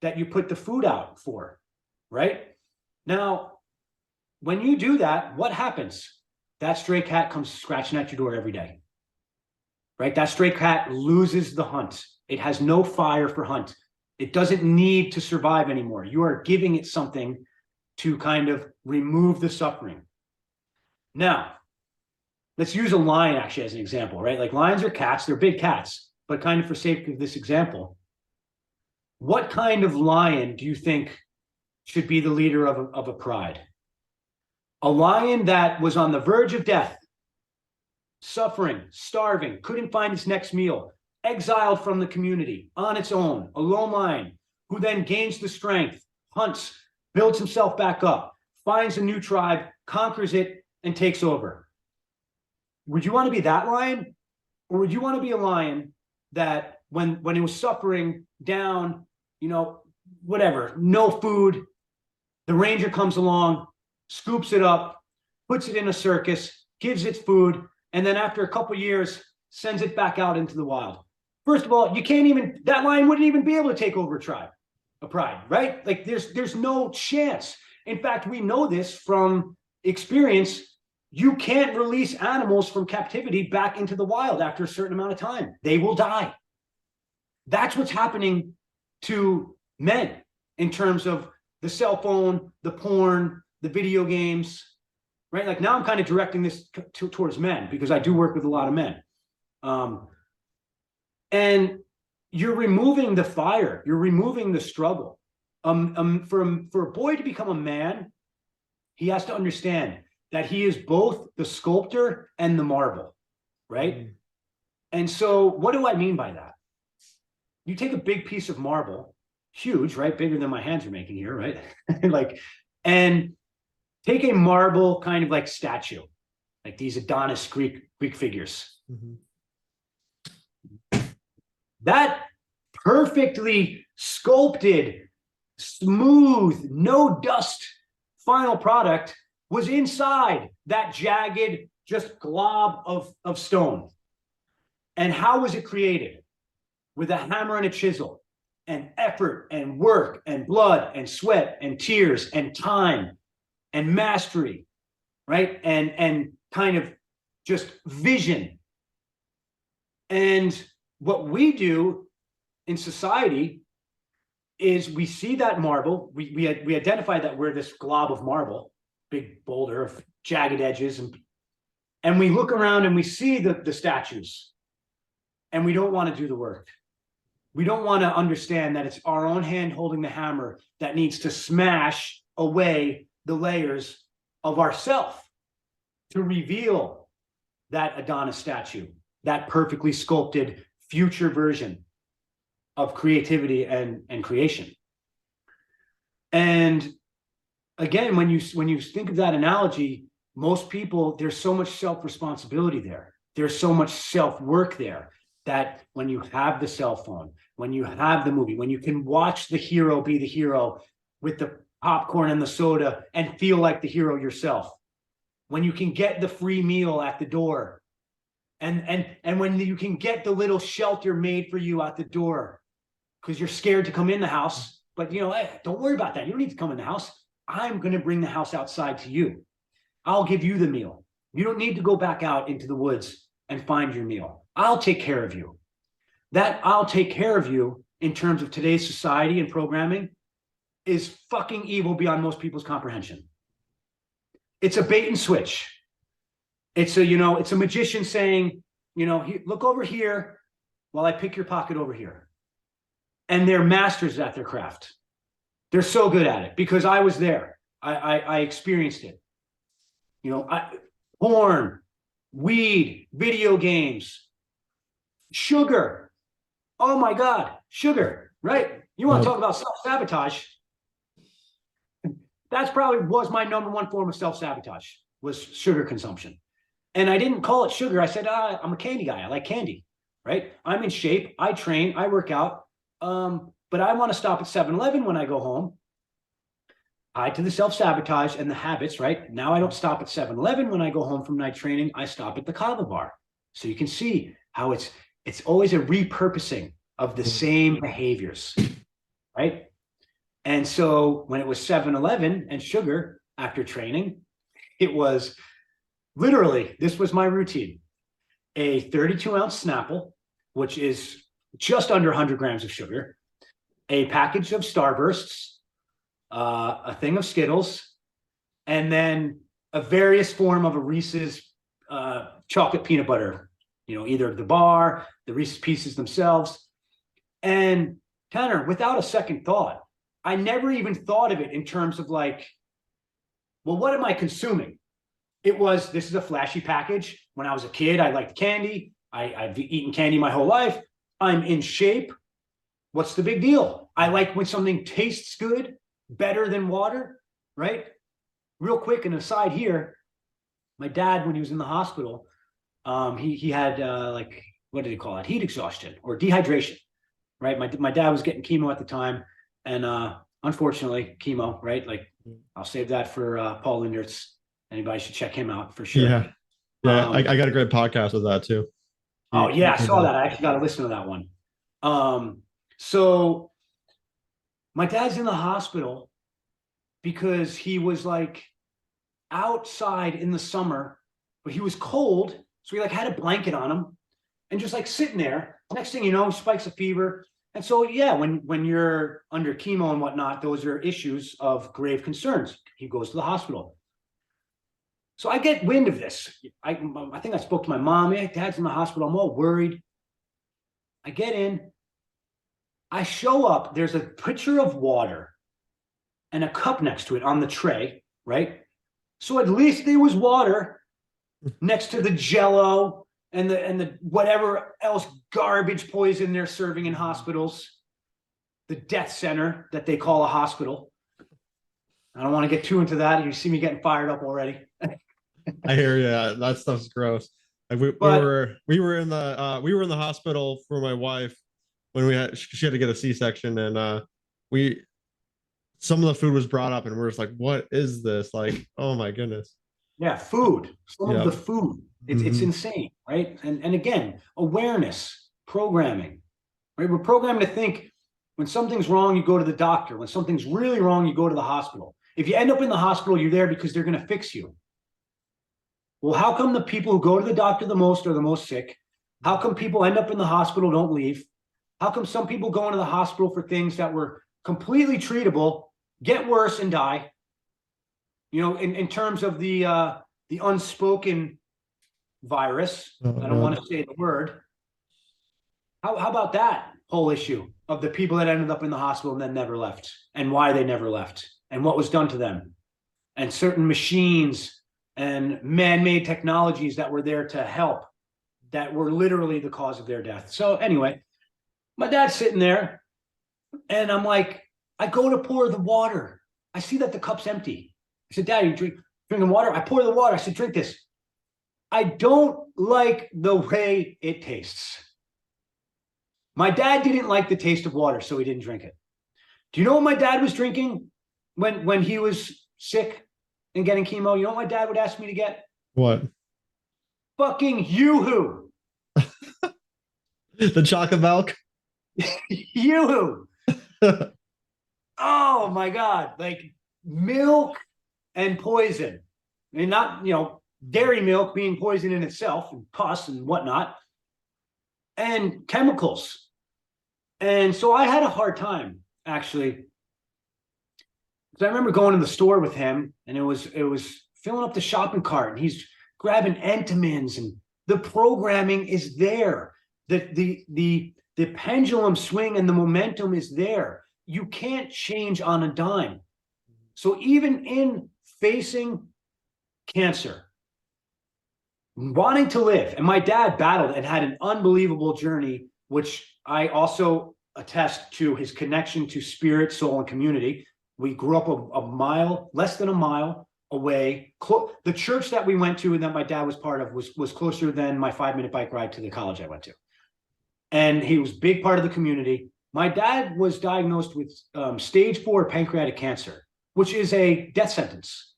that you put the food out for, right? Now, when you do that, what happens? That stray cat comes scratching at your door every day, right? That stray cat loses the hunt. It has no fire for hunt. It doesn't need to survive anymore. You are giving it something to kind of remove the suffering. Now, let's use a lion actually as an example, right? Like lions are cats, they're big cats, but kind of for sake of this example, what kind of lion do you think should be the leader of a pride? A lion that was on the verge of death, suffering, starving, couldn't find its next meal, exiled from the community, on its own, a lone lion, who then gains the strength, hunts, builds himself back up, finds a new tribe, conquers it, and takes over. Would you want to be that lion? Or would you want to be a lion that when it was suffering down, whatever, no food, the ranger comes along, scoops it up, puts it in a circus, gives it food, and then after a couple years, sends it back out into the wild? First of all, that lion wouldn't even be able to take over a pride, right? Like there's no chance. In fact, we know this from experience. You can't release animals from captivity back into the wild after a certain amount of time. They will die. That's what's happening to men in terms of the cell phone, the porn, the video games, right? Like now I'm kind of directing this towards men because I do work with a lot of men. And you're removing the fire, you're removing the struggle. For a boy to become a man, he has to understand that he is both the sculptor and the marble, right? Mm-hmm. And so what do I mean by that? You take a big piece of marble, huge, right? Bigger than my hands are making here, right? Like, and take a marble kind of like statue, like these Adonis Greek figures. Mm-hmm. That perfectly sculpted, smooth, no dust final product was inside that jagged, just glob of stone. And how was it created? With a hammer and a chisel, and effort and work and blood and sweat and tears and time and mastery, right? And kind of just vision. And what we do in society is we see that marble, we identify that we're this glob of marble, big boulder of jagged edges, and we look around and we see the statues, and we don't want to do the work. We don't want to understand that it's our own hand holding the hammer that needs to smash away the layers of ourself to reveal that Adonis statue, that perfectly sculpted future version of creativity and creation. And again, when you think of that analogy, most people, there's so much self-responsibility there. There's so much self-work there that when you have the cell phone, when you have the movie, when you can watch the hero be the hero with the popcorn and the soda and feel like the hero yourself, when you can get the free meal at the door, and when you can get the little shelter made for you at the door because you're scared to come in the house, but hey, don't worry about that. You don't need to come in the house. I'm going to bring the house outside to you. I'll give you the meal. You don't need to go back out into the woods and find your meal. I'll take care of you. That I'll take care of you in terms of today's society and programming is fucking evil beyond most people's comprehension. It's a bait and switch. It's a magician saying, look over here while I pick your pocket over here. And they're masters at their craft. They're so good at it because I was there. I experienced it. Porn, weed, video games, sugar. Oh my God, sugar, right? You want to talk about self-sabotage? That's probably was my number one form of self-sabotage, was sugar consumption. And I didn't call it sugar. I said, I'm a candy guy. I like candy, right? I'm in shape. I train. I work out. But I want to stop at 7-Eleven when I go home. Tied to the self-sabotage and the habits, right? Now I don't stop at 7-Eleven when I go home from night training. I stop at the kava bar. So you can see how it's always a repurposing of the same behaviors, right? And so when it was 7-Eleven and sugar after training, it was literally, this was my routine. A 32-ounce Snapple, which is just under 100 grams of sugar, a package of Starbursts, a thing of Skittles, and then a various form of a Reese's chocolate peanut butter, either the bar, the Reese's Pieces themselves. And Tanner, without a second thought, I never even thought of it in terms of like, well, what am I consuming? It was, this is a flashy package. When I was a kid, I liked candy. I've eaten candy my whole life. I'm in shape. What's the big deal? I like when something tastes good, better than water, right? Real quick, an aside here, my dad, when he was in the hospital, he had what did he call it? Heat exhaustion or dehydration, right? My dad was getting chemo at the time, and unfortunately, chemo, right? Like, I'll save that for Paul Lindertz. Anybody should check him out for sure. Yeah, I got a great podcast with that too. Oh yeah, I saw that. I actually got to listen to that one. So my dad's in the hospital because he was like outside in the summer, but he was cold. So he like had a blanket on him and just like sitting there. Next thing you know, he spikes a fever. And so, yeah, when you're under chemo and whatnot, those are issues of grave concerns. He goes to the hospital. So I get wind of this. I think I spoke to my mom. Hey, Dad's in the hospital. I'm all worried. I get in. I show up. There's a pitcher of water and a cup next to it on the tray, right? So at least there was water next to the Jello and the whatever else garbage poison they're serving in hospitals, the death center that they call a hospital. I don't want to get too into that. You see me getting fired up already. I hear you. That stuff's gross. Like we were in the hospital for my wife when she had to get a C-section, and some of the food was brought up and we're just like, what is this? Like, oh my goodness. Yeah, food. Some of the food. It's insane, right? And again, awareness, programming, right? We're programmed to think when something's wrong, you go to the doctor. When something's really wrong, you go to the hospital. If you end up in the hospital, you're there because they're going to fix you. Well, how come the people who go to the doctor the most are the most sick? How come people end up in the hospital, don't leave? How come some people go into the hospital for things that were completely treatable, get worse and die? You know, in terms of the unspoken virus, I don't want to say the word. How about that whole issue of the people that ended up in the hospital and then never left, and why they never left, and what was done to them, and certain machines and man-made technologies that were there to help that were literally the cause of their death. So anyway, my dad's sitting there and I'm like, I go to pour the water. I see that the cup's empty. I said, Dad, you drinking water? I pour the water. I said, drink this. I don't like the way it tastes. My dad didn't like the taste of water, so he didn't drink it. Do you know what my dad was drinking when he was sick and getting chemo? You know what my dad would ask me to get? What? Fucking Yoo-hoo. The chocolate milk? Yoo-hoo. Oh my God. Like milk and poison. I mean, not, dairy milk being poison in itself and pus and whatnot, and chemicals. And so I had a hard time, actually. So I remember going to the store with him, and it was filling up the shopping cart, and he's grabbing Entenmann's, and the programming is there. The pendulum swing and the momentum is there. You can't change on a dime. So even in facing cancer, wanting to live, and my dad battled and had an unbelievable journey, which I also attest to his connection to spirit, soul, and community. We grew up a mile, less than a mile away. The church that we went to and that my dad was part of was closer than my 5-minute bike ride to the college I went to. And he was a big part of the community. My dad was diagnosed with stage 4 pancreatic cancer, which is a death sentence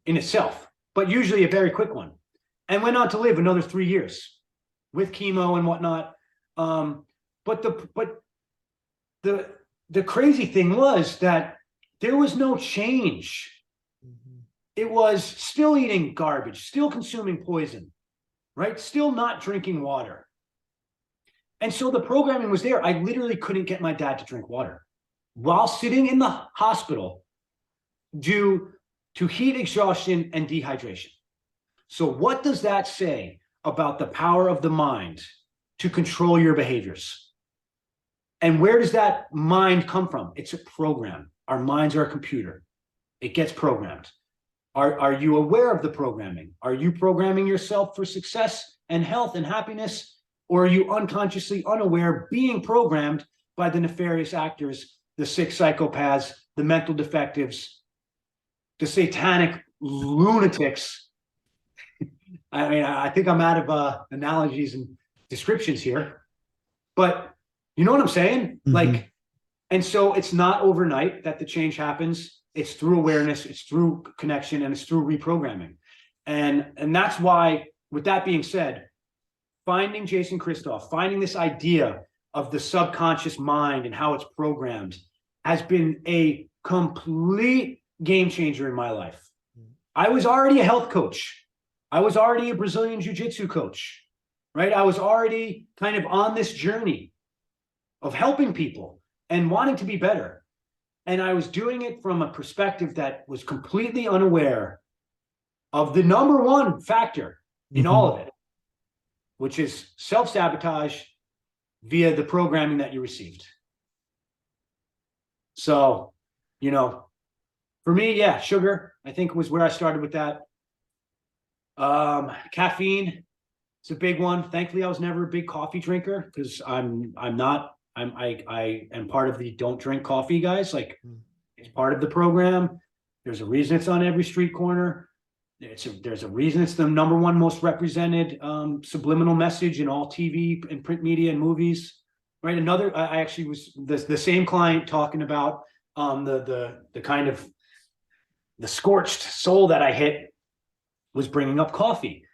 in itself, but usually a very quick one, and went on to live another 3 years with chemo and whatnot. But the crazy thing was that there was no change. It was still eating garbage, still consuming poison, right? Still not drinking water. And so the programming was there. I literally couldn't get my dad to drink water while sitting in the hospital due to heat exhaustion and dehydration. So what does that say about the power of the mind to control your behaviors? And where does that mind come from? It's a program. Our minds are a computer. It gets programmed. Are you aware of the programming? Are you programming yourself for success and health and happiness? Or are you unconsciously unaware, being programmed by the nefarious actors, the sick psychopaths, the mental defectives, the satanic lunatics? I mean, I think I'm out of analogies and descriptions here, but you know what I'm saying? Like, and so it's not overnight that the change happens. It's through awareness, it's through connection, and it's through reprogramming. And that's why, with that being said, finding Jason Christoff, finding this idea of the subconscious mind and how it's programmed has been a complete game changer in my life. I was already a health coach. I was already a Brazilian Jiu-Jitsu coach, right? I was already kind of on this journey of helping people and wanting to be better. And I was doing it from a perspective that was completely unaware of the number one factor in all of it, which is self-sabotage via the programming that you received. So, you know, for me, yeah, sugar, I think was where I started with that. Caffeine, it's a big one. Thankfully, I was never a big coffee drinker because I am part of the don't drink coffee guys. Like, it's part of the program. There's a reason it's on every street corner. There's a reason it's the number one most represented subliminal message in all TV and print media and movies, right? I actually was the same client talking about the kind of the scorched soul that I hit was bringing up coffee.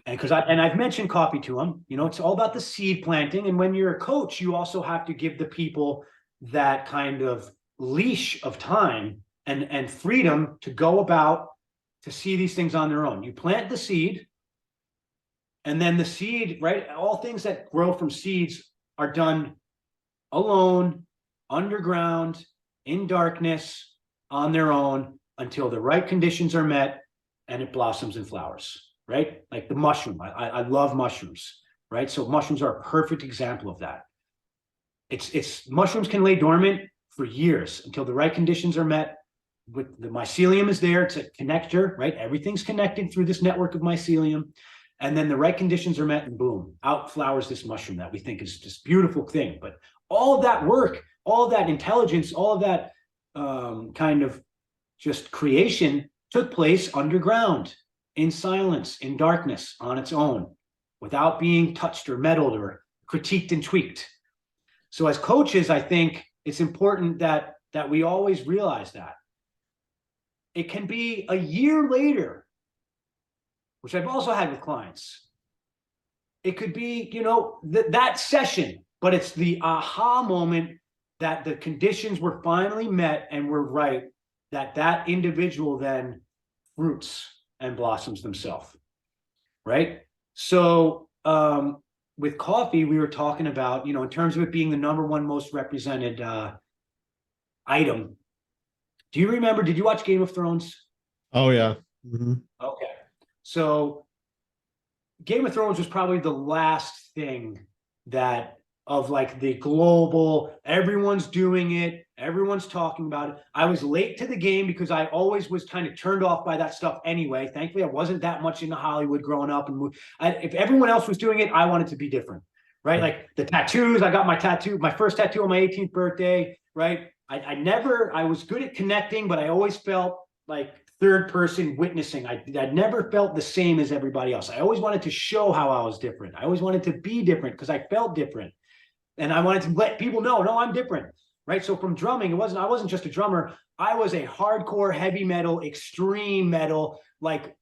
And I've mentioned coffee to him, you know, it's all about the seed planting. And when you're a coach, you also have to give the people that kind of leash of time and freedom to go about to see these things on their own. You plant the seed, and then the seed, right? All things that grow from seeds are done alone, underground, in darkness, on their own, until the right conditions are met and it blossoms and flowers, right? Like the mushroom. I love mushrooms, right? So mushrooms are a perfect example of that. It's mushrooms can lay dormant for years until the right conditions are met. With the mycelium is there, it's a connector, right? Everything's connected through this network of mycelium. And then the right conditions are met and boom, out flowers this mushroom that we think is this beautiful thing. But all of that work, all of that intelligence, all of that kind of just creation took place underground, in silence, in darkness, on its own, without being touched or meddled or critiqued and tweaked. So as coaches, I think it's important that we always realize that. It can be a year later, which I've also had with clients. It could be, you know, that session, but it's the aha moment that the conditions were finally met and were right, that individual then fruits and blossoms themselves, right? So with coffee, we were talking about, you know, in terms of it being the number one most represented item. Do you remember, did you watch Game of Thrones? Oh, yeah. Okay. So Game of Thrones was probably the last thing that of like the global, everyone's doing it, everyone's talking about it. I was late to the game because I always was kind of turned off by that stuff anyway. Thankfully, I wasn't that much into Hollywood growing up. And if everyone else was doing it, I wanted to be different, right? Like the tattoos, I got my first tattoo on my 18th birthday, right? I was good at connecting, but I always felt like third person witnessing. I never felt the same as everybody else. I always wanted to show how I was different. I always wanted to be different because I felt different. And I wanted to let people know, no, I'm different, right? So from drumming, I wasn't just a drummer. I was a hardcore, heavy metal, extreme metal, like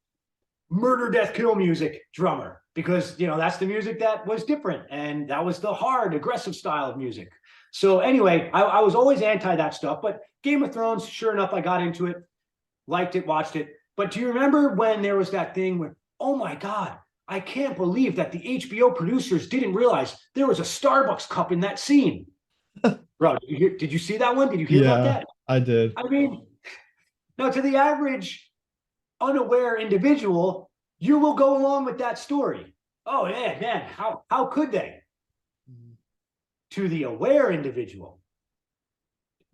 murder, death, kill music drummer, because, you know, that's the music that was different. And that was the hard, aggressive style of music. So anyway, I was always anti that stuff, but Game of Thrones, sure enough, I got into it, liked it, watched it. But do you remember when there was that thing where, oh my God, I can't believe that the HBO producers didn't realize there was a Starbucks cup in that scene. Bro, did you see that one? Did you hear about that? I did. I mean, no, to the average unaware individual, you will go along with that story. Oh yeah, man, how could they? To the aware individual,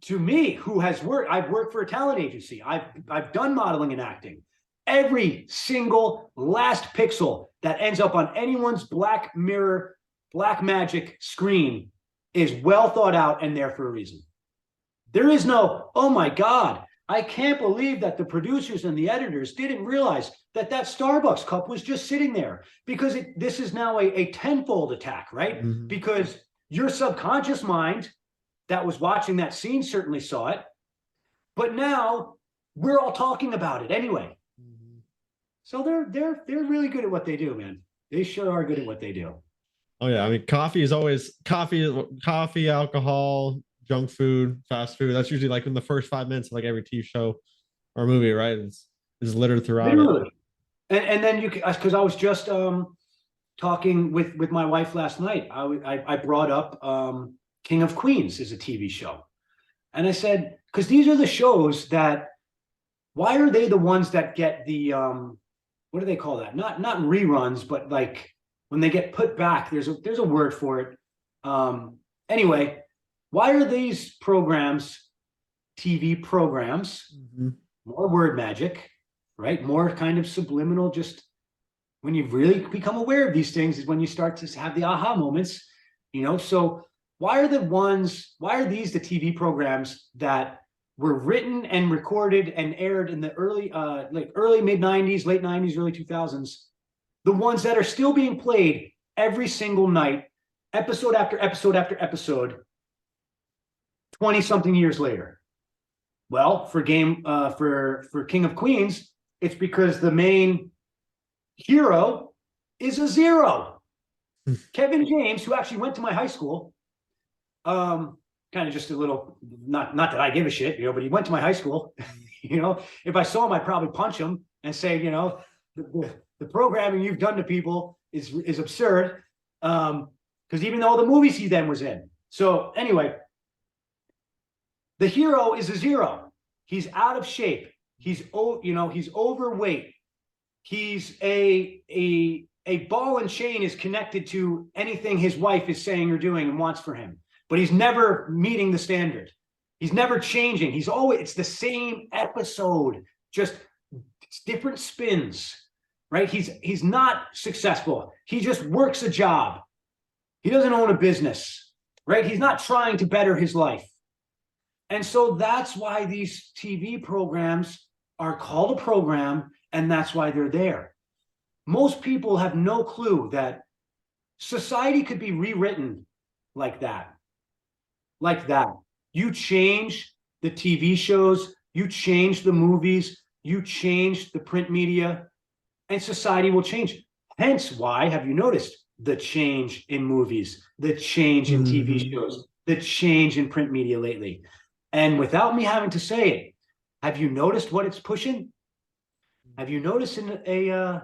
to me, who has worked, I've worked for a talent agency. I've done modeling and acting. Every single last pixel that ends up on anyone's black mirror, black magic screen is well thought out and there for a reason. There is no, oh my God, I can't believe that the producers and the editors didn't realize that Starbucks cup was just sitting there, because this is now a tenfold attack, right? Because your subconscious mind that was watching that scene certainly saw it, but now we're all talking about it anyway. So they're really good at what they do, man. They sure are good at what they do. Oh yeah, I mean, coffee is always coffee, alcohol, junk food, fast food. That's usually like in the first 5 minutes of like every TV show. or movie, right? It's littered throughout it. Literally. And then because I was just talking with my wife last night. I brought up King of Queens is a TV show. And I said, because these are the shows that, why are they the ones that get the what do they call that? Not reruns, but like when they get put back, there's a word for it. Anyway, why are these programs, TV programs, more word magic, right? More kind of subliminal, just when you really become aware of these things is when you start to have the aha moments, So why are these the TV programs that were written and recorded and aired in the early mid 90s, late 90s, early 2000s, the ones that are still being played every single night, episode after episode after episode, 20 something years later? Well, for King of Queens, it's because the main hero is a zero. Kevin James, who actually went to my high school, kind of just a little, not that I give a shit, but he went to my high school. If I saw him, I'd probably punch him and say, the programming you've done to people is absurd. Because even though the movies he then was in. So anyway, the hero is a zero. He's out of shape. He's overweight. He's a ball and chain is connected to anything his wife is saying or doing and wants for him. But he's never meeting the standard. He's never changing. It's the same episode, just it's different spins, right? He's not successful. He just works a job. He doesn't own a business, right? He's not trying to better his life. And so that's why these TV programs are called a program, and that's why they're there. Most people have no clue that society could be rewritten like that. Like that. You change the TV shows, you change the movies, you change the print media, and society will change. Hence why, have you noticed the change in movies, the change in TV shows, the change in print media lately? And without me having to say it, have you noticed what it's pushing? Have you noticed I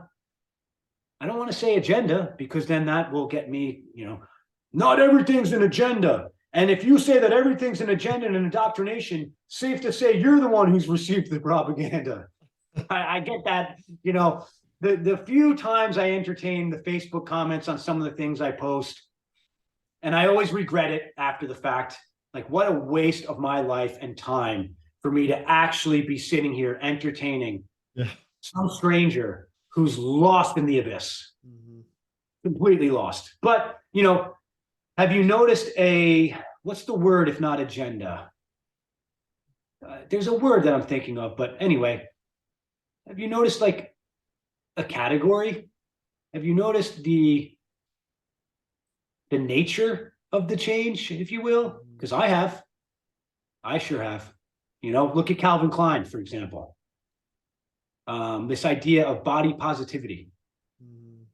don't want to say agenda, because then that will get me, not everything's an agenda. And if you say that everything's an agenda and an indoctrination, safe to say you're the one who's received the propaganda. I get that, the few times I entertain the Facebook comments on some of the things I post, and I always regret it after the fact. Like, what a waste of my life and time for me to actually be sitting here entertaining some stranger who's lost in the abyss, completely lost. But, have you noticed what's the word if not agenda? There's a word that I'm thinking of, but anyway, have you noticed like a category? Have you noticed the nature of the change, if you will? Because I sure have. Look at Calvin Klein, for example. This idea of body positivity,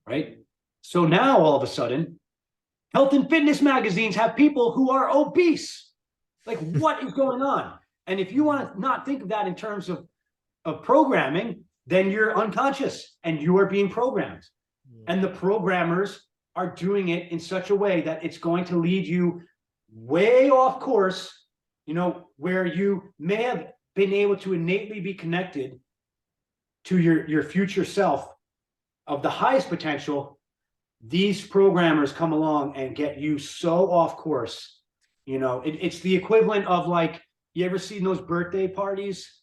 right? So now all of a sudden, health and fitness magazines have people who are obese. Like, what is going on? And if you want to not think of that in terms of programming, then you're unconscious and you are being programmed. And the programmers are doing it in such a way that it's going to lead you way off course, where you may have been able to innately be connected to your future self of the highest potential. These programmers come along and get you so off course. It's the equivalent of, like, you ever seen those birthday parties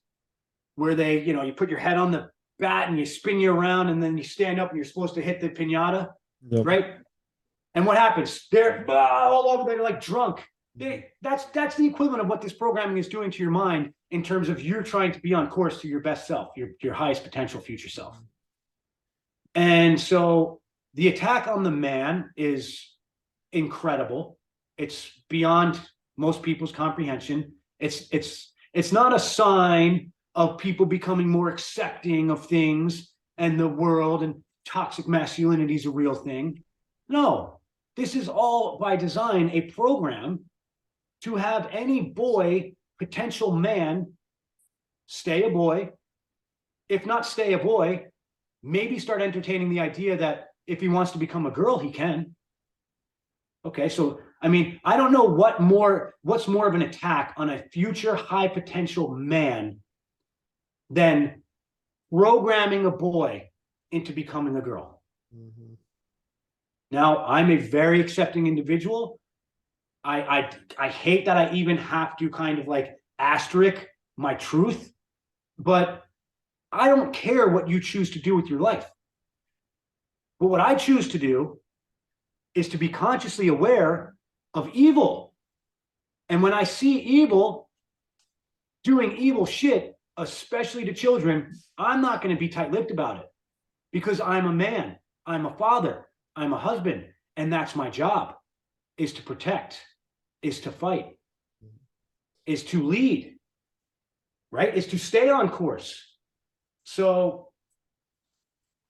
where they, you put your head on the bat and you spin you around and then you stand up and you're supposed to hit the piñata, right? And what happens? They're all over there, like drunk. That's the equivalent of what this programming is doing to your mind in terms of you're trying to be on course to your best self, your highest potential future self. And so the attack on the man is incredible. It's beyond most people's comprehension. It's not a sign of people becoming more accepting of things and the world, and toxic masculinity is a real thing. No, this is all by design a program to have any boy, potential man, stay a boy, if not stay a boy, maybe start entertaining the idea that if he wants to become a girl, he can. Okay, so I mean, I don't know what's more of an attack on a future high potential man than programming a boy into becoming a girl. Mm-hmm. Now, I'm a very accepting individual. I hate that I even have to kind of like asterisk my truth, but I don't care what you choose to do with your life. But what I choose to do is to be consciously aware of evil. And when I see evil, doing evil shit, especially to children, I'm not going to be tight-lipped about it because I'm a man, I'm a father, I'm a husband, and that's my job, is to protect, is to fight, is to lead, right? Is to stay on course. So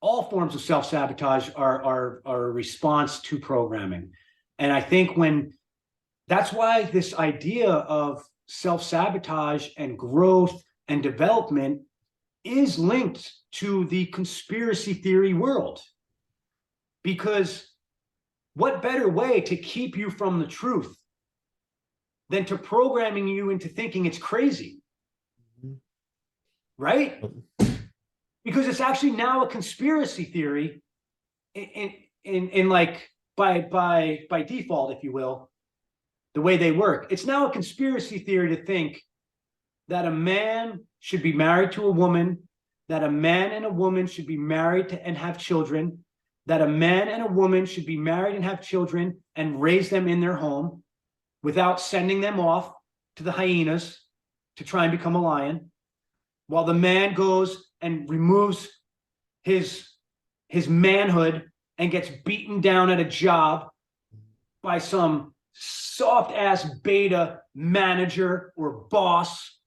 all forms of self-sabotage are a response to programming. And I think that's why this idea of self-sabotage and growth and development is linked to the conspiracy theory world. Because what better way to keep you from the truth than to programming you into thinking it's crazy, right? Because it's actually now a conspiracy theory in like by default, if you will, the way they work. It's now a conspiracy theory to think that a man should be married to a woman, that a man and a woman should be married and have children, that a man and a woman should be married and have children and raise them in their home without sending them off to the hyenas to try and become a lion, while the man goes and removes his manhood and gets beaten down at a job by some soft-ass beta manager or boss.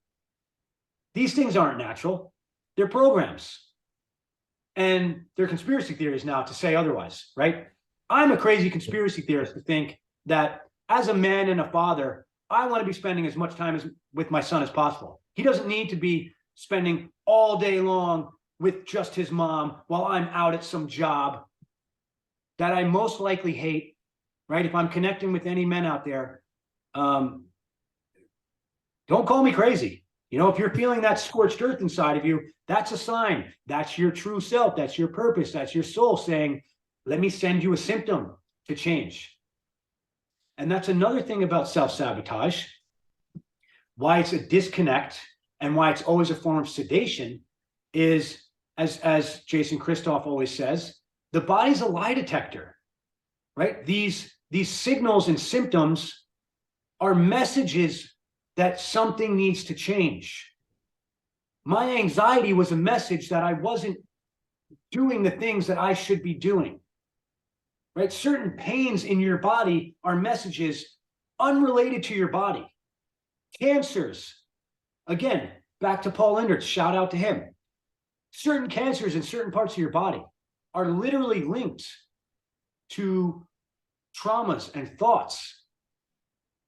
These things aren't natural. They're programs. And they're conspiracy theories now to say otherwise, right? I'm a crazy conspiracy theorist to think that as a man and a father, I want to be spending as much time with my son as possible. He doesn't need to be spending all day long with just his mom while I'm out at some job that I most likely hate, right? If I'm connecting with any men out there, don't call me crazy. You know, if you're feeling that scorched earth inside of you, that's a sign. That's your true self. That's your purpose. That's your soul saying, let me send you a symptom to change. And that's another thing about self-sabotage, why it's a disconnect and why it's always a form of sedation is, as Jason Christoff always says, the body's a lie detector, right? These signals and symptoms are messages that something needs to change. My anxiety was a message that I wasn't doing the things that I should be doing, right? Certain pains in your body are messages unrelated to your body. Cancers, again, back to Paul Lindert, shout out to him. Certain cancers in certain parts of your body are literally linked to traumas and thoughts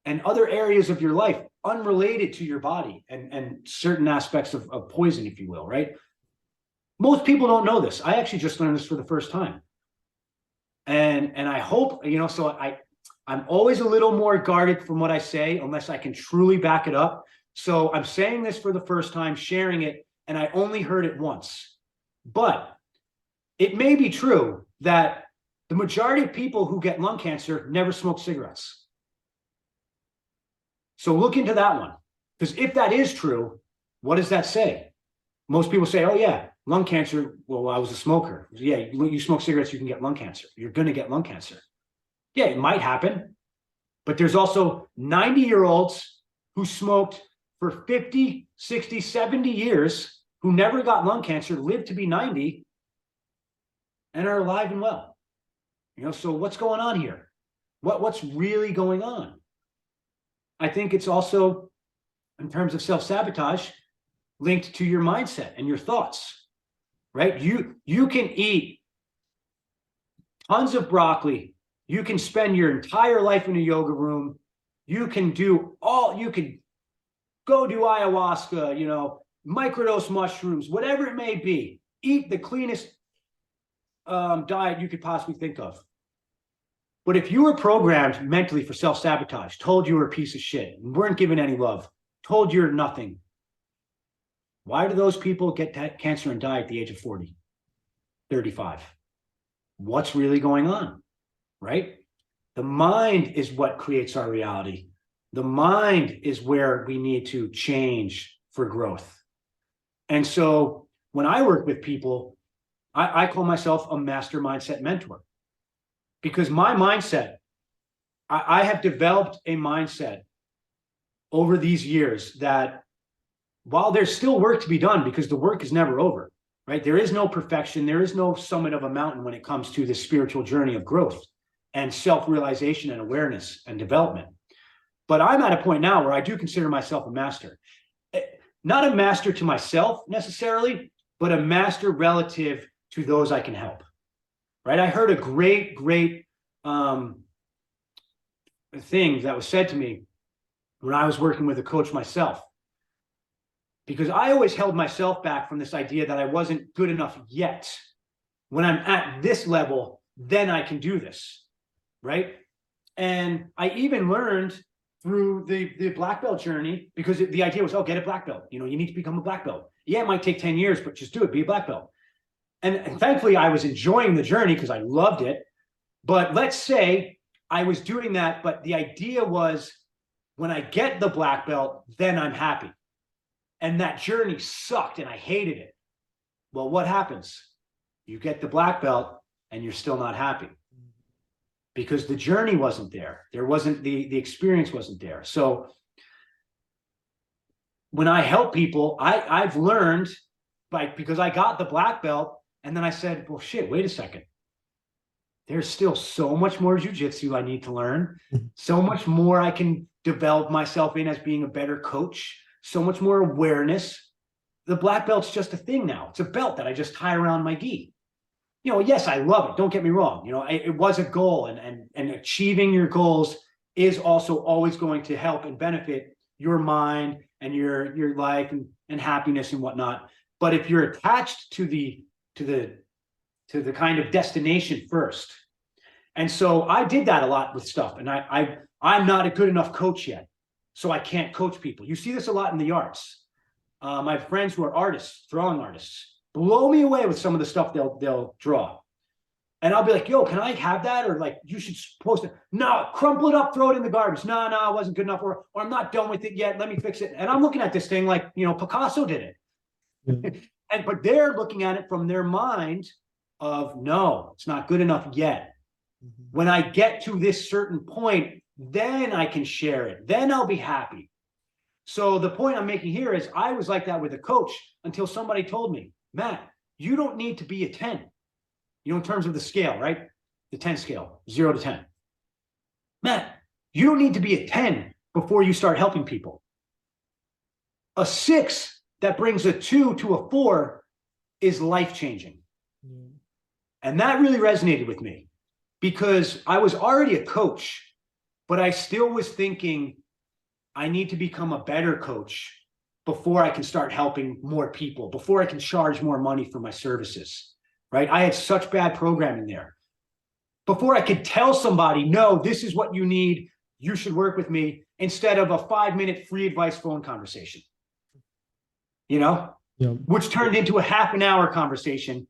and other areas of your life unrelated to your body and certain aspects of poison, if you will, right? Most people don't know this. I actually just learned this for the first time. And I hope, you know, so I'm always a little more guarded from what I say unless I can truly back it up. So I'm saying this for the first time, sharing it, and I only heard it once. But it may be true that the majority of people who get lung cancer never smoke cigarettes. So look into that one, because if that is true, what does that say? Most people say, oh yeah, lung cancer, well, I was a smoker. Yeah, you smoke cigarettes, you can get lung cancer. You're going to get lung cancer. Yeah, it might happen. But there's also 90-year-olds who smoked for 50, 60, 70 years, who never got lung cancer, lived to be 90, and are alive and well. You know, so what's going on here? What's really going on? I think it's also, in terms of self-sabotage, linked to your mindset and your thoughts, right? You can eat tons of broccoli. You can spend your entire life in a yoga room. You can go do ayahuasca, you know, microdose mushrooms, whatever it may be. Eat the cleanest diet you could possibly think of. But if you were programmed mentally for self-sabotage, told you were a piece of shit, weren't given any love, told you're nothing, why do those people get cancer and die at the age of 40, 35? What's really going on, right? The mind is what creates our reality. The mind is where we need to change for growth. And so when I work with people, I call myself a master mindset mentor, because my mindset, I have developed a mindset over these years that while there's still work to be done, because the work is never over, right? There is no perfection. There is no summit of a mountain when it comes to the spiritual journey of growth and self-realization and awareness and development. But I'm at a point now where I do consider myself a master. Not a master to myself necessarily, but a master relative to those I can help, right? I heard a great thing that was said to me when I was working with a coach myself, because I always held myself back from this idea that I wasn't good enough yet. When I'm at this level, then I can do this, right? And I even learned through the black belt journey, because the idea was, oh, get a black belt. You need to become a black belt. Yeah, it might take 10 years, but just do it, be a black belt. And thankfully, I was enjoying the journey because I loved it. But let's say I was doing that, but the idea was, when I get the black belt, then I'm happy. And that journey sucked and I hated it. Well, what happens? You get the black belt and you're still not happy, because the journey wasn't there. There wasn't the experience wasn't there. So when I help people, I've learned, because I got the black belt, and then I said, well, shit, wait a second. There's still so much more jiu-jitsu I need to learn. So much more I can develop myself in as being a better coach. So much more awareness. The black belt's just a thing now. It's a belt that I just tie around my gi. Yes, I love it. Don't get me wrong. It was a goal, and achieving your goals is also always going to help and benefit your mind and your life and happiness and whatnot. But if you're attached to the kind of destination first. And so I did that a lot with stuff. And I'm not a good enough coach yet, so I can't coach people. You see this a lot in the arts. I have friends who are artists, drawing artists, blow me away with some of the stuff they'll draw. And I'll be like, yo, can I have that? Or like, you should post it. No, crumple it up, throw it in the garbage. No, it wasn't good enough. Or I'm not done with it yet. Let me fix it. And I'm looking at this thing like, Picasso did it. Mm-hmm. But they're looking at it from their mind of, no, it's not good enough yet. Mm-hmm. When I get to this certain point, then I can share it. Then I'll be happy. So the point I'm making here is, I was like that with a coach until somebody told me, Matt, you don't need to be a 10. In terms of the scale, right? The 10 scale, 0 to 10. Matt, you don't need to be a 10 before you start helping people. A 6 that brings a 2 to a 4 is life-changing. Mm. And that really resonated with me, because I was already a coach, but I still was thinking, I need to become a better coach before I can start helping more people, before I can charge more money for my services, right? I had such bad programming there. Before I could tell somebody, no, this is what you need, you should work with me, instead of a 5-minute free advice phone conversation, which turned into a half an hour conversation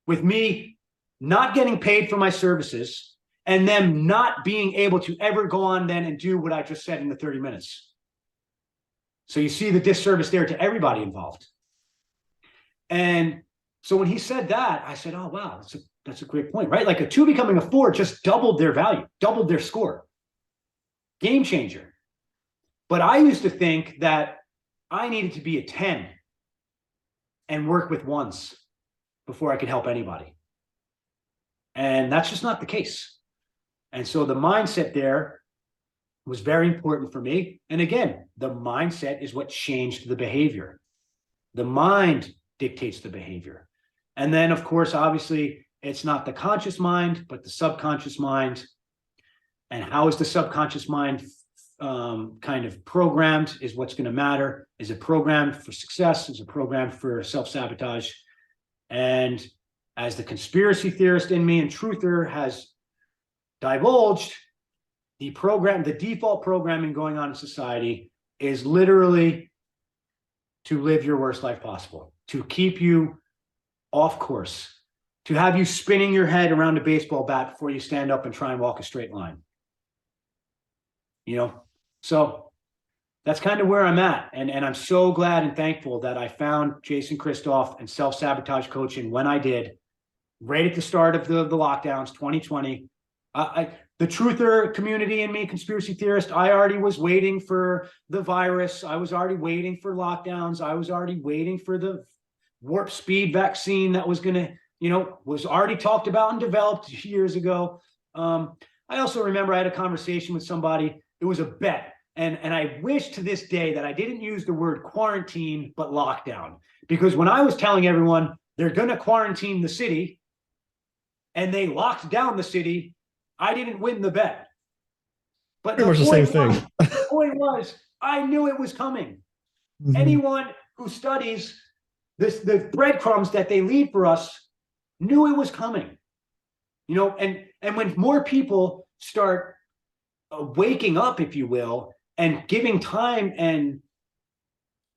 with me not getting paid for my services and them not being able to ever go on then and do what I just said in the 30 minutes. So you see the disservice there to everybody involved. And so when he said that, I said, oh, wow, that's a great point, right? Like a 2 becoming a 4 just doubled their value, doubled their score. Game changer. But I used to think that I needed to be a 10 and work with 1s before I could help anybody. And that's just not the case. And so the mindset there was very important for me. And again, the mindset is what changed the behavior. The mind dictates the behavior. And then, of course, obviously, it's not the conscious mind, but the subconscious mind. And how is the subconscious mind kind of programmed is what's going to matter. Is it programmed for success? Is it programmed for self-sabotage? And as the conspiracy theorist in me and truther has divulged, the default programming going on in society is literally to live your worst life possible, to keep you off course, to have you spinning your head around a baseball bat before you stand up and try and walk a straight line. So that's kind of where I'm at. And I'm so glad and thankful that I found Jason Christoff and self-sabotage coaching when I did, right at the start of the lockdowns, 2020. The truther community and me, conspiracy theorist, I already was waiting for the virus. I was already waiting for lockdowns. I was already waiting for the warp speed vaccine that was going to, was already talked about and developed years ago. I also remember I had a conversation with somebody. It was a bet. And I wish to this day that I didn't use the word quarantine, but lockdown. Because when I was telling everyone they're going to quarantine the city and they locked down the city, I didn't win the bet. But pretty much the same thing. The point was, I knew it was coming. Mm-hmm. Anyone who studies the breadcrumbs that they leave for us knew it was coming. And when more people start waking up, if you will, and giving time and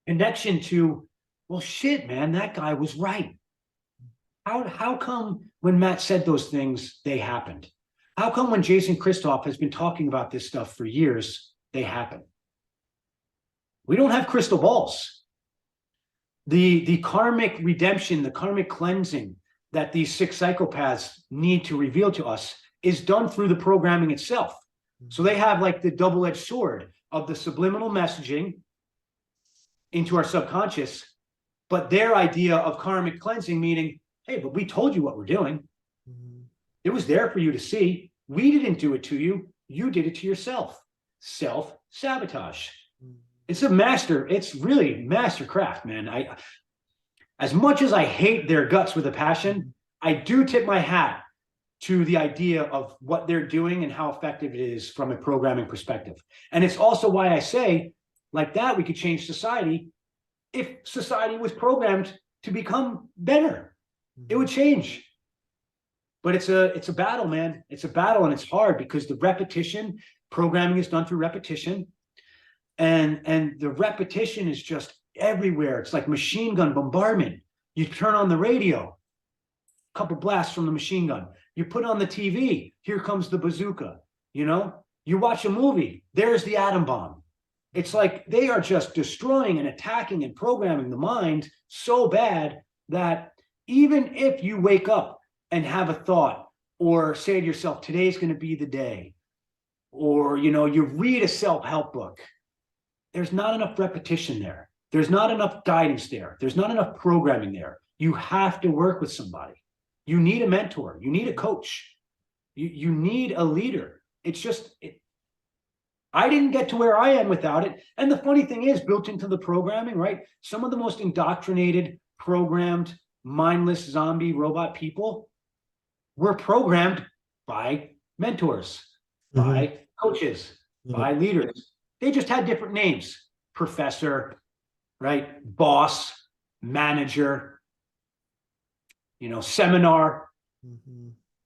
connection to, well, shit, man, that guy was right. How come when Matt said those things, they happened? How come when Jason Christoff has been talking about this stuff for years, they happen? We don't have crystal balls. The karmic redemption, the karmic cleansing that these 6 psychopaths need to reveal to us is done through the programming itself. So they have like the double-edged sword of the subliminal messaging into our subconscious, but their idea of karmic cleansing, meaning, hey, but we told you what we're doing. It was there for you to see. We didn't do it to you. You did it to yourself. Self-sabotage. It's really mastercraft, man. As much as I hate their guts with a passion, I do tip my hat to the idea of what they're doing and how effective it is from a programming perspective. And it's also why I say, like that, we could change society. If society was programmed to become better, it would change. But it's a battle, man. It's a battle, and it's hard because the repetition, programming is done through repetition. And the repetition is just everywhere. It's like machine gun bombardment. You turn on the radio, a couple blasts from the machine gun. You put on the TV, here comes the bazooka. You watch a movie, there's the atom bomb. It's like they are just destroying and attacking and programming the mind so bad that even if you wake up and have a thought or say to yourself, today's going to be the day, or, you read a self-help book, there's not enough repetition there. There's not enough guidance there. There's not enough programming there. You have to work with somebody. You need a mentor. You need a coach. You need a leader. It's just, I didn't get to where I am without it. And the funny thing is, built into the programming, right? Some of the most indoctrinated, programmed, mindless zombie robot people were programmed by mentors, by coaches, by leaders. They just had different names: professor, right? Boss, manager, seminar.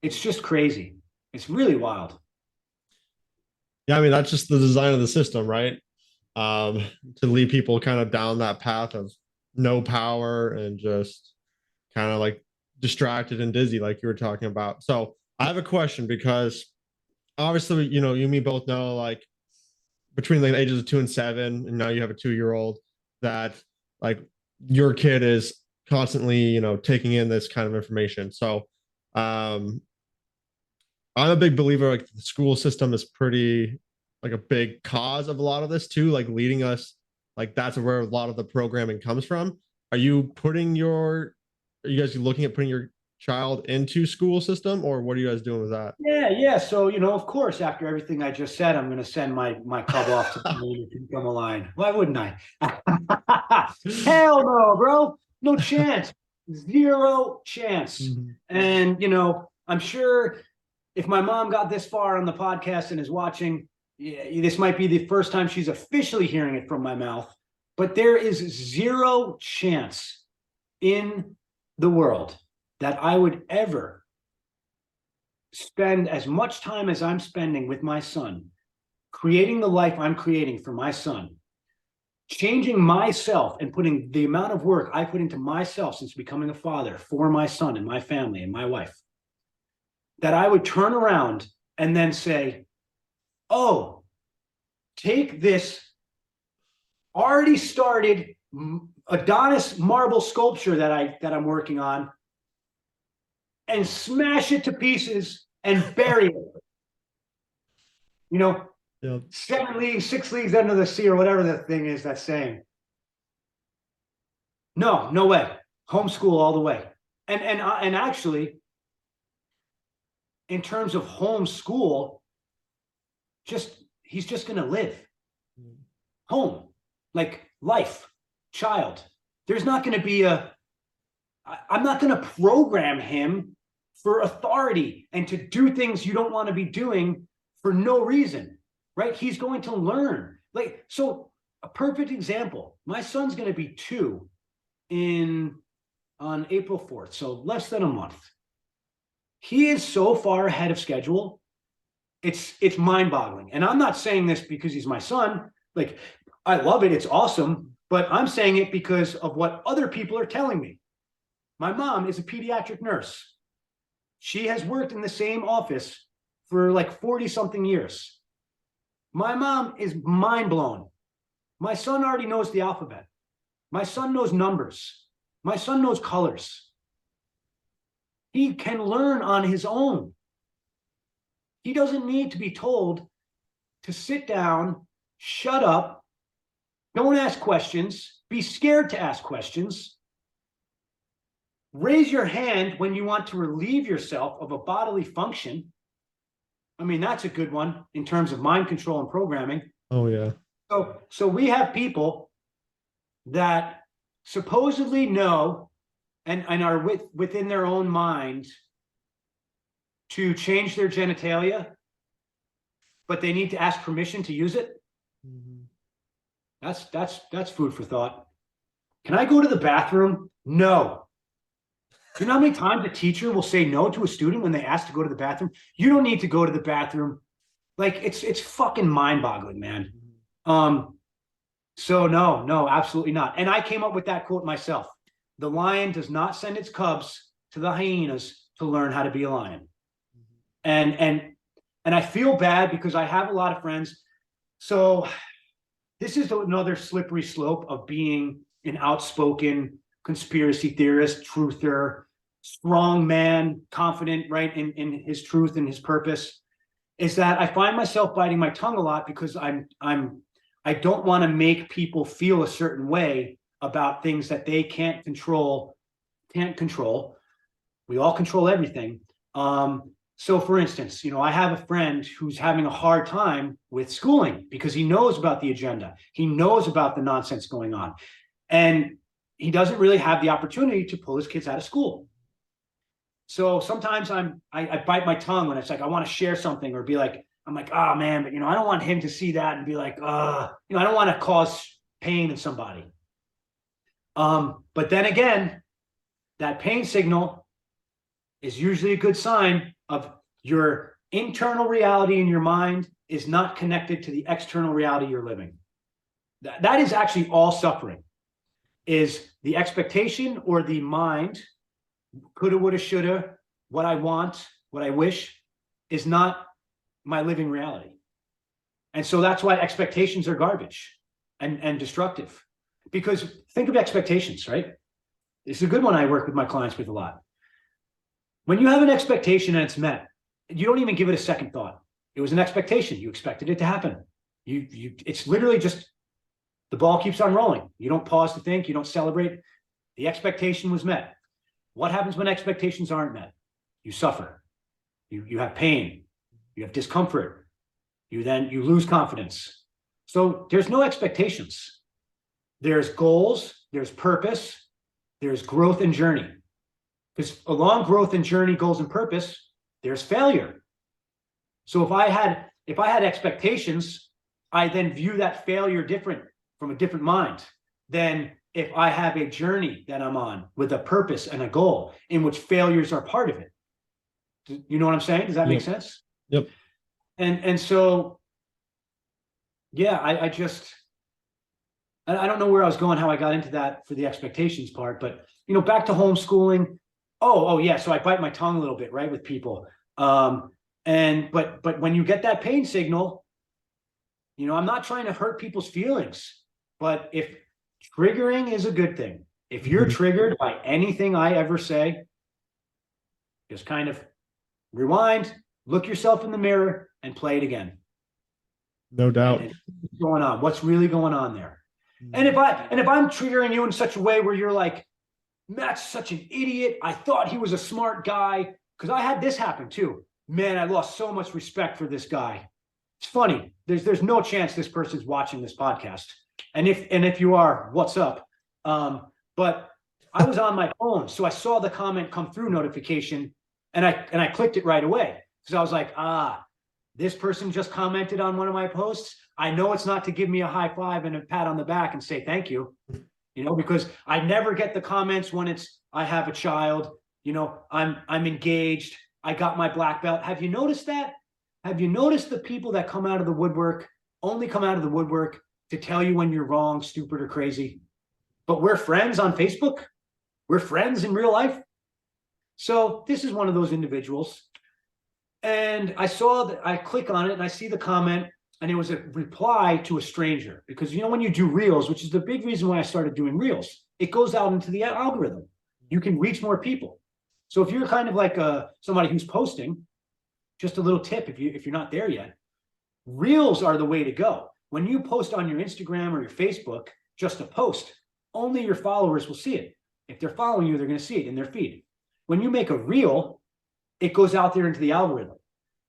It's just crazy. It's really wild. Yeah, I mean, that's just the design of the system, right? To lead people kind of down that path of no power and just kind of like distracted and dizzy, like you were talking about. So I have a question, because obviously, you and me both know, like, between the ages of 2 and 7, and now you have a 2-year-old, that like your kid is constantly, taking in this kind of information. So I'm a big believer, like, the school system is pretty like a big cause of a lot of this too, like leading us, like that's where a lot of the programming comes from. Are you guys looking at putting your child into school system, or what are you guys doing with that? Yeah. So, of course, after everything I just said, I'm going to send my cub off to the moon to become a lion. Why wouldn't I? Hell no, bro. No chance. 0 chance. And, I'm sure if my mom got this far on the podcast and is watching, yeah, this might be the first time she's officially hearing it from my mouth, but there is zero chance in the world that I would ever spend as much time as I'm spending with my son, creating the life I'm creating for my son, changing myself and putting the amount of work I put into myself since becoming a father for my son and my family and my wife, that I would turn around and then say, oh, take this already started Adonis marble sculpture that I'm working on and smash it to pieces and bury it. You know, Yep. 7 leagues, 6 leagues under the sea, or whatever the thing is that's saying. No, no way. Homeschool all the way. And actually, in terms of homeschool, he's just gonna live. Home, like life, child. There's not gonna be I'm not gonna program him for authority and to do things you don't want to be doing for no reason, right? He's going to learn. Like, so a perfect example, my son's going to be 2 on April 4th, so less than a month. He is so far ahead of schedule. It's mind-boggling. And I'm not saying this because he's my son. Like, I love it. It's awesome. But I'm saying it because of what other people are telling me. My mom is a pediatric nurse. She has worked in the same office for like 40 something years. My mom is mind blown. My son already knows the alphabet. My son knows numbers. My son knows colors. He can learn on his own. He doesn't need to be told to sit down, shut up, don't ask questions, be scared to ask questions. Raise your hand when you want to relieve yourself of a bodily function. I mean, that's a good one in terms of mind control and programming. Oh, yeah. So we have people that supposedly know and are within their own mind to change their genitalia, but they need to ask permission to use it. That's food for thought. Can I go to the bathroom? No. Do you know how many times a teacher will say no to a student when they ask to go to the bathroom? You don't need to go to the bathroom. Like, it's fucking mind-boggling, man. So no, absolutely not. And I came up with that quote myself. The lion does not send its cubs to the hyenas to learn how to be a lion. And I feel bad because I have a lot of friends. So this is another slippery slope of being an outspoken conspiracy theorist, truther, strong man, confident, right, in his truth and his purpose, is that I find myself biting my tongue a lot because I don't want to make people feel a certain way about things that they can't control. We all control everything. So for instance, I have a friend who's having a hard time with schooling because he knows about the agenda. He knows about the nonsense going on. And he doesn't really have the opportunity to pull his kids out of school. So sometimes I bite my tongue when it's like I want to share something or be like, I'm like, oh man, but I don't want him to see that and be like, I don't want to cause pain in somebody. But then again, that pain signal is usually a good sign of your internal reality in your mind is not connected to the external reality you're living. That is actually all suffering. Is the expectation or the mind, coulda, woulda, shoulda, what I want, what I wish, is not my living reality. And so that's why expectations are garbage and destructive. Because think of expectations, right? It's a good one I work with my clients with a lot. When you have an expectation and it's met, you don't even give it a second thought. It was an expectation. You expected it to happen. It's literally just the ball keeps on rolling. You don't pause to think. You don't celebrate. The expectation was met. What happens when expectations aren't met? You suffer. You have pain. You have discomfort. You lose confidence. So there's no expectations. There's goals. There's purpose. There's growth and journey. Because along growth and journey, goals and purpose, there's failure. So if I had if I had expectations, I then view that failure different from a different mind than if I have a journey that I'm on with a purpose and a goal in which failures are part of it. You know what I'm saying? Does that make sense? Yep. And so, yeah, I don't know where I was going, how I got into that for the expectations part, but back to homeschooling. Oh yeah. So I bite my tongue a little bit, right, with people. But when you get that pain signal, I'm not trying to hurt people's feelings, but if triggering is a good thing, if you're triggered by anything I ever say, just kind of rewind, look yourself in the mirror, and play it again. No doubt. What's going on? What's really going on there? And if I'm triggering you in such a way where you're like, Matt's such an idiot, I thought he was a smart guy, because I had this happen too. Man, I lost so much respect for this guy. It's funny. There's no chance this person's watching this podcast. And if you are, what's up? But I was on my phone, so I saw the comment come through notification, and I clicked it right away, because I was like, this person just commented on one of my posts. I know it's not to give me a high five and a pat on the back and say thank you, because I never get the comments when it's I have a child, I'm engaged, I got my black belt. Have you noticed that? Have you noticed the people that come out of the woodwork only come out of the woodwork to tell you when you're wrong, stupid, or crazy? But we're friends on Facebook. We're friends in real life. So this is one of those individuals. And I saw that, I click on it and I see the comment, and it was a reply to a stranger, because when you do reels, which is the big reason why I started doing reels, it goes out into the algorithm. You can reach more people. So if you're kind of like somebody who's posting, just a little tip, if you're not there yet, reels are the way to go. When you post on your Instagram or your Facebook, just a post, only your followers will see it. If they're following you, they're going to see it in their feed. When you make a reel, it goes out there into the algorithm.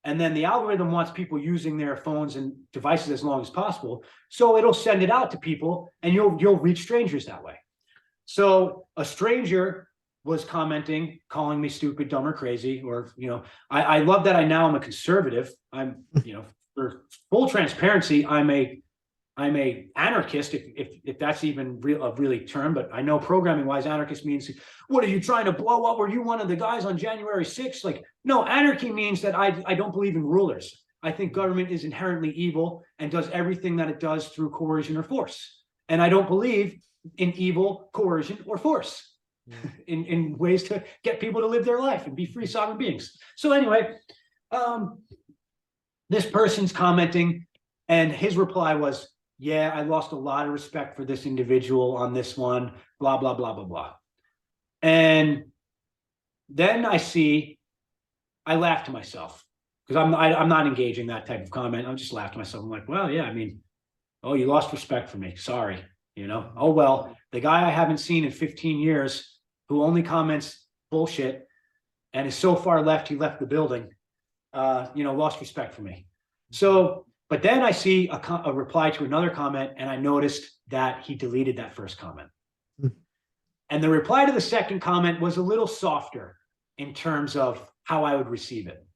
And then the algorithm wants people using their phones and devices as long as possible. So it'll send it out to people, and you'll reach strangers that way. So a stranger was commenting, calling me stupid, dumb, or crazy, or, I love that I'm a conservative. I'm, for full transparency, I'm a anarchist, if that's even a really term, but I know programming wise, anarchist means, what are you trying to blow up? Were you one of the guys on January 6th? Like, no, anarchy means that I don't believe in rulers. I think government is inherently evil and does everything that it does through coercion or force. And I don't believe in evil, coercion, or force in ways to get people to live their life and be free sovereign beings. So anyway, this person's commenting, and his reply was, yeah, I lost a lot of respect for this individual on this one, blah, blah, blah, blah, blah. And then I laugh to myself, because I'm not engaging that type of comment. I'm just laughing to myself. I'm like, well, yeah, oh, you lost respect for me. Sorry. Oh, well, the guy I haven't seen in 15 years who only comments bullshit and is so far left, he left the building, lost respect for me. So, but then I see a reply to another comment, and I noticed that he deleted that first comment. And the reply to the second comment was a little softer in terms of how I would receive it.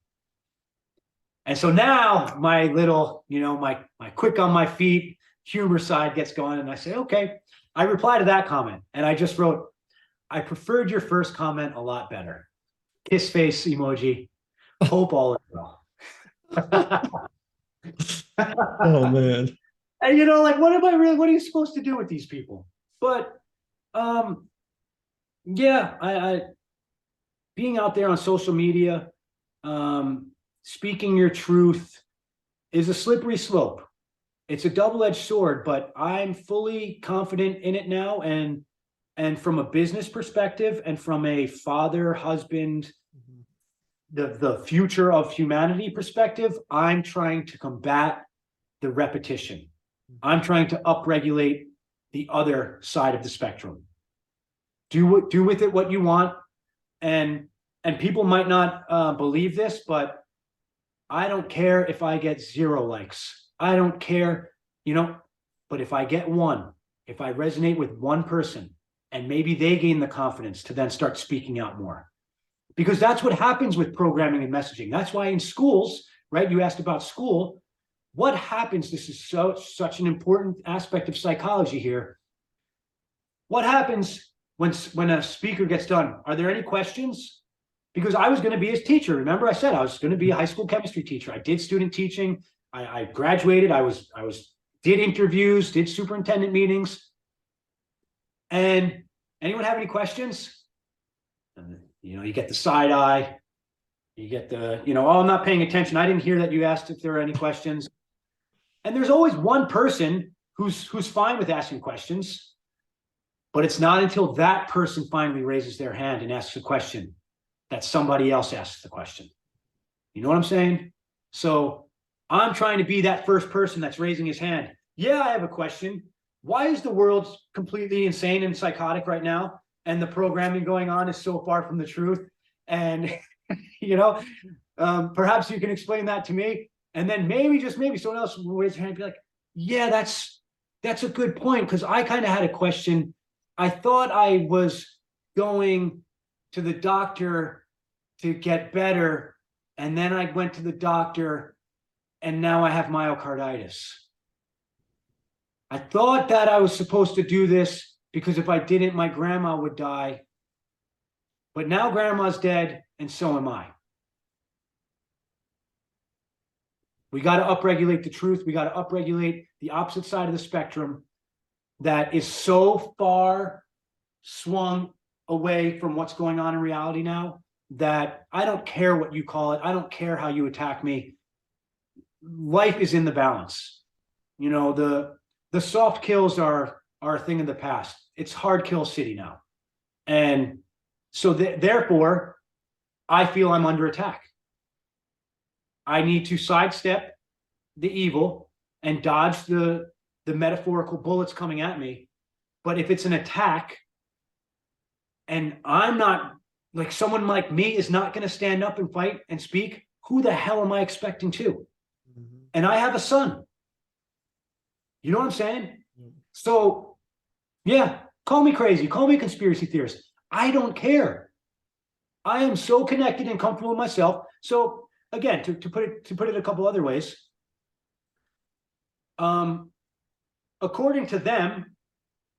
And so now my little, my quick on my feet humor side gets going, and I say, okay, I reply to that comment, and I just wrote, I preferred your first comment a lot better. Kiss face emoji. Hope all is well. Oh man. And what are you supposed to do with these people? But yeah, I being out there on social media, speaking your truth is a slippery slope. It's a double-edged sword, but I'm fully confident in it now. And from a business perspective, and from a father, husband, the future of humanity perspective, I'm trying to combat the repetition. I'm trying to upregulate the other side of the spectrum. Do with it what you want. And people might not believe this, but I don't care if I get 0 likes. I don't care, but if I get one, if I resonate with one person, and maybe they gain the confidence to then start speaking out more. Because that's what happens with programming and messaging. That's why in schools, right? You asked about school. what happens? This is such an important aspect of psychology here. What happens when a speaker gets done? Are there any questions? Because I was going to be his teacher. Remember, I said I was going to be a high school chemistry teacher. I did student teaching. I graduated. I did interviews, did superintendent meetings. And anyone have any questions? And, you get the side eye. You get the, oh, I'm not paying attention. I didn't hear that you asked if there were any questions. And there's always one person who's fine with asking questions, but it's not until that person finally raises their hand and asks a question that somebody else asks the question. You know what I'm saying? So I'm trying to be that first person that's raising his hand. Yeah, I have a question. Why is the world completely insane and psychotic right now? And the programming going on is so far from the truth. And, perhaps you can explain that to me. And then maybe, just maybe, someone else will raise their hand and be like, yeah, that's a good point. Because I kind of had a question. I thought I was going to the doctor to get better. And then I went to the doctor and now I have myocarditis. I thought that I was supposed to do this because if I didn't, my grandma would die. But now grandma's dead and so am I. We got to upregulate the truth. We got to upregulate the opposite side of the spectrum that is so far swung away from what's going on in reality now that I don't care what you call it. I don't care how you attack me. Life is in the balance. The soft kills are a thing of the past. It's hard kill city now. And so therefore, I feel I'm under attack. I need to sidestep the evil and dodge the metaphorical bullets coming at me. But if it's an attack and I'm not, like, someone like me is not going to stand up and fight and speak, who the hell am I expecting to? Mm-hmm. And I have a son. You know what I'm saying? Mm-hmm. So, yeah, call me crazy, call me a conspiracy theorist. I don't care. I am so connected and comfortable with myself. So again, to put it a couple other ways, according to them,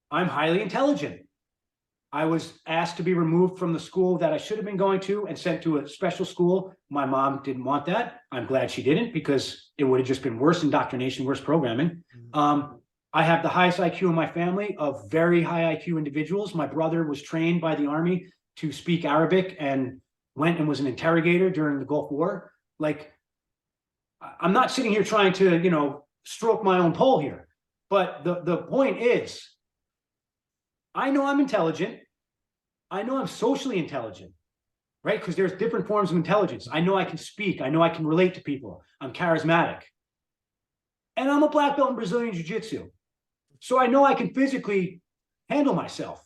I'm highly intelligent. I was asked to be removed from the school that I should have been going to and sent to a special school. My mom didn't want that. I'm glad she didn't, because it would have just been worse indoctrination, worse programming. Mm-hmm. I have the highest IQ in my family of very high IQ individuals. My brother was trained by the Army to speak Arabic and went and was an interrogator during the Gulf War. Like, I'm not sitting here trying to, stroke my own pole here. But the point is, I know I'm intelligent. I know I'm socially intelligent, right? Because there's different forms of intelligence. I know I can speak. I know I can relate to people. I'm charismatic. And I'm a black belt in Brazilian Jiu-Jitsu. So I know I can physically handle myself.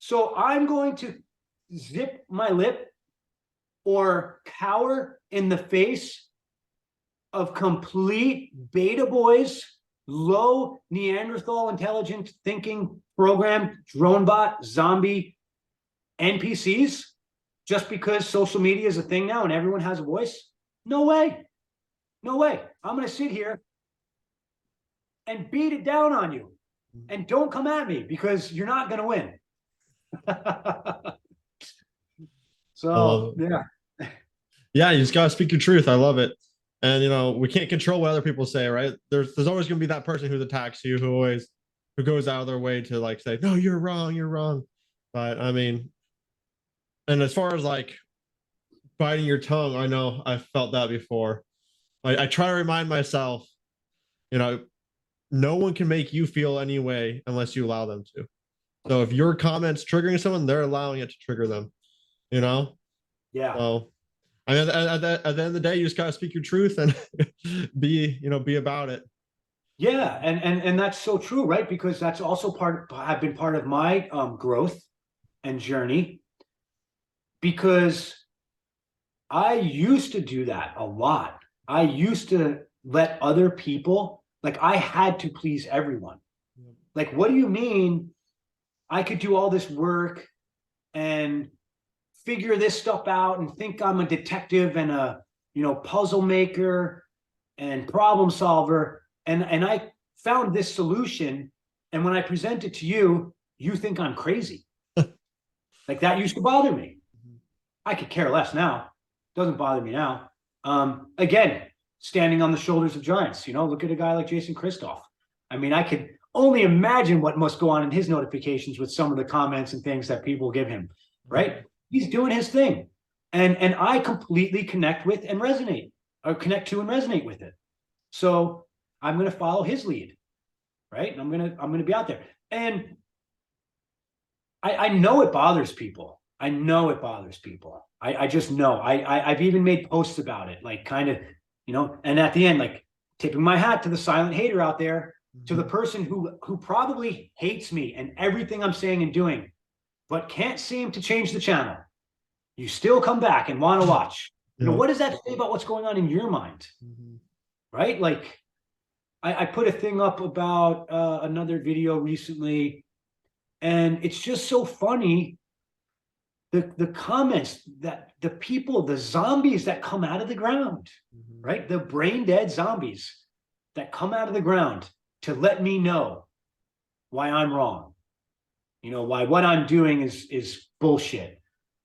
So I'm going to zip my lip or cower in the face of complete beta boys, low Neanderthal intelligent thinking program, drone bot, zombie NPCs, just because social media is a thing now and everyone has a voice? No way. No way. I'm going to sit here and beat it down on you. And don't come at me, because you're not going to win. So, yeah. Yeah, you just got to speak your truth. I love it. And, we can't control what other people say, right? There's always going to be that person who attacks you, who goes out of their way to, like, say, no, you're wrong, you're wrong. But I mean, and as far as like biting your tongue, I know I've felt that before. I try to remind myself, no one can make you feel any way unless you allow them to. So if your comments triggering someone, they're allowing it to trigger them, Yeah. So I mean, at the end of the day, you just got to speak your truth and be about it. Yeah. And that's so true, right? Because that's also have been part of my growth and journey, because I used to do that a lot. I used to let other people, like, I had to please everyone. Like, what do you mean I could do all this work and figure this stuff out and think I'm a detective and a, puzzle maker, and problem solver. And I found this solution. And when I present it to you, you think I'm crazy. Like that used to bother me. I could care less now. Doesn't bother me now. Again, standing on the shoulders of giants, look at a guy like Jason Christoff. I mean, I could only imagine what must go on in his notifications with some of the comments and things that people give him, right? He's doing his thing. And I completely connect with and resonate, or connect to and resonate with it. So I'm going to follow his lead, right? And I'm going to be out there. And I know it bothers people. I know it bothers people. I just know. I've even made posts about it, like kind of, and at the end, like tipping my hat to the silent hater out there, to the person who probably hates me and everything I'm saying and doing, but can't seem to change the channel. You still come back and want to watch. What does that say about what's going on in your mind? Right? Like I put a thing up about another video recently, and it's just so funny. The comments that the people, the zombies that come out of the ground, right? The brain dead zombies that come out of the ground to let me know why I'm wrong. Why what I'm doing is bullshit.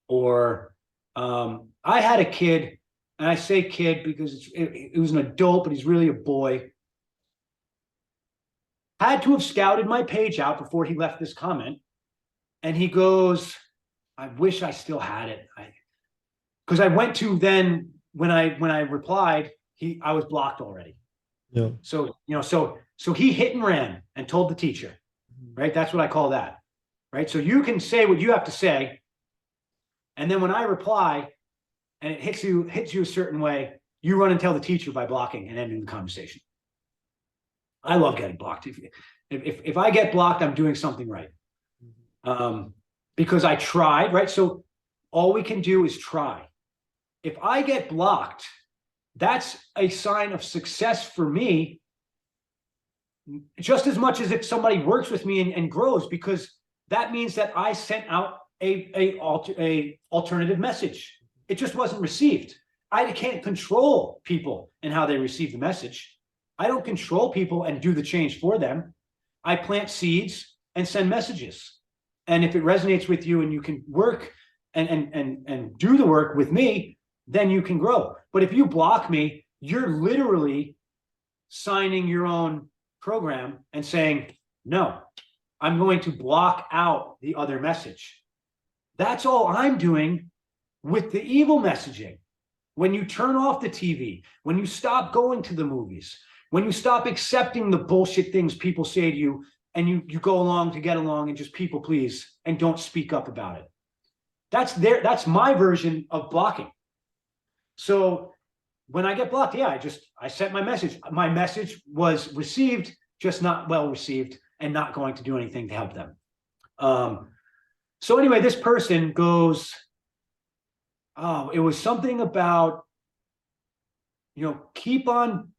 Or I had a kid, and I say kid because it was an adult, but he's really a boy. Had to have scouted my page out before he left this comment. And he goes, I wish I still had it. Because I went to then when I replied, I was blocked already. Yeah. So he hit and ran and told the teacher, right? That's what I call that, right? So you can say what you have to say, and then when I reply, and it hits you a certain way, you run and tell the teacher by blocking and ending the conversation. I love getting blocked. If I get blocked, I'm doing something right. Because I tried, right? So all we can do is try. If I get blocked, that's a sign of success for me, just as much as if somebody works with me and grows, because that means that I sent out a alternative message. It just wasn't received. I can't control people and how they receive the message. I don't control people and do the change for them. I plant seeds and send messages. And if it resonates with you and you can work and do the work with me, then you can grow. But if you block me, you're literally signing your own program and saying, no, I'm going to block out the other message. That's all I'm doing with the evil messaging. When you turn off the TV, when you stop going to the movies, when you stop accepting the bullshit things people say to you, and you go along to get along and just people please and don't speak up about it. That's my version of blocking. So when I get blocked, yeah, I sent my message. My message was received, just not well received, and not going to do anything to help them. So anyway, this person goes, oh, it was something about, keep on.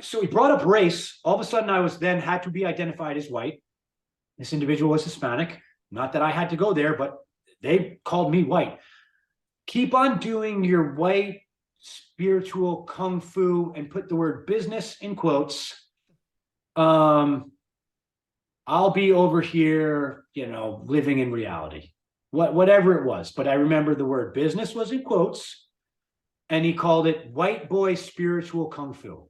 So he brought up race. All of a sudden, I was then had to be identified as white. This individual was Hispanic. Not that I had to go there, but they called me white. Keep on doing your white spiritual kung fu and put the word business in quotes. I'll be over here, living in reality. Whatever it was. But I remember the word business was in quotes, and he called it white boy spiritual kung fu.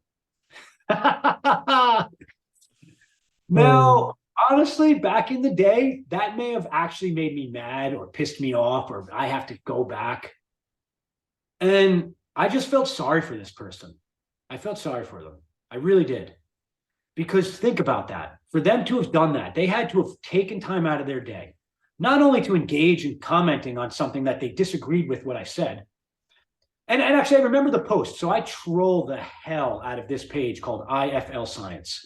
Now, honestly, back in the day, that may have actually made me mad or pissed me off, or I have to go back. And I just felt sorry for this person. I felt sorry for them. I really did. Because think about that. For them to have done that, they had to have taken time out of their day, not only to engage in commenting on something that they disagreed with what I said. And actually, I remember the post. So I troll the hell out of this page called IFL Science.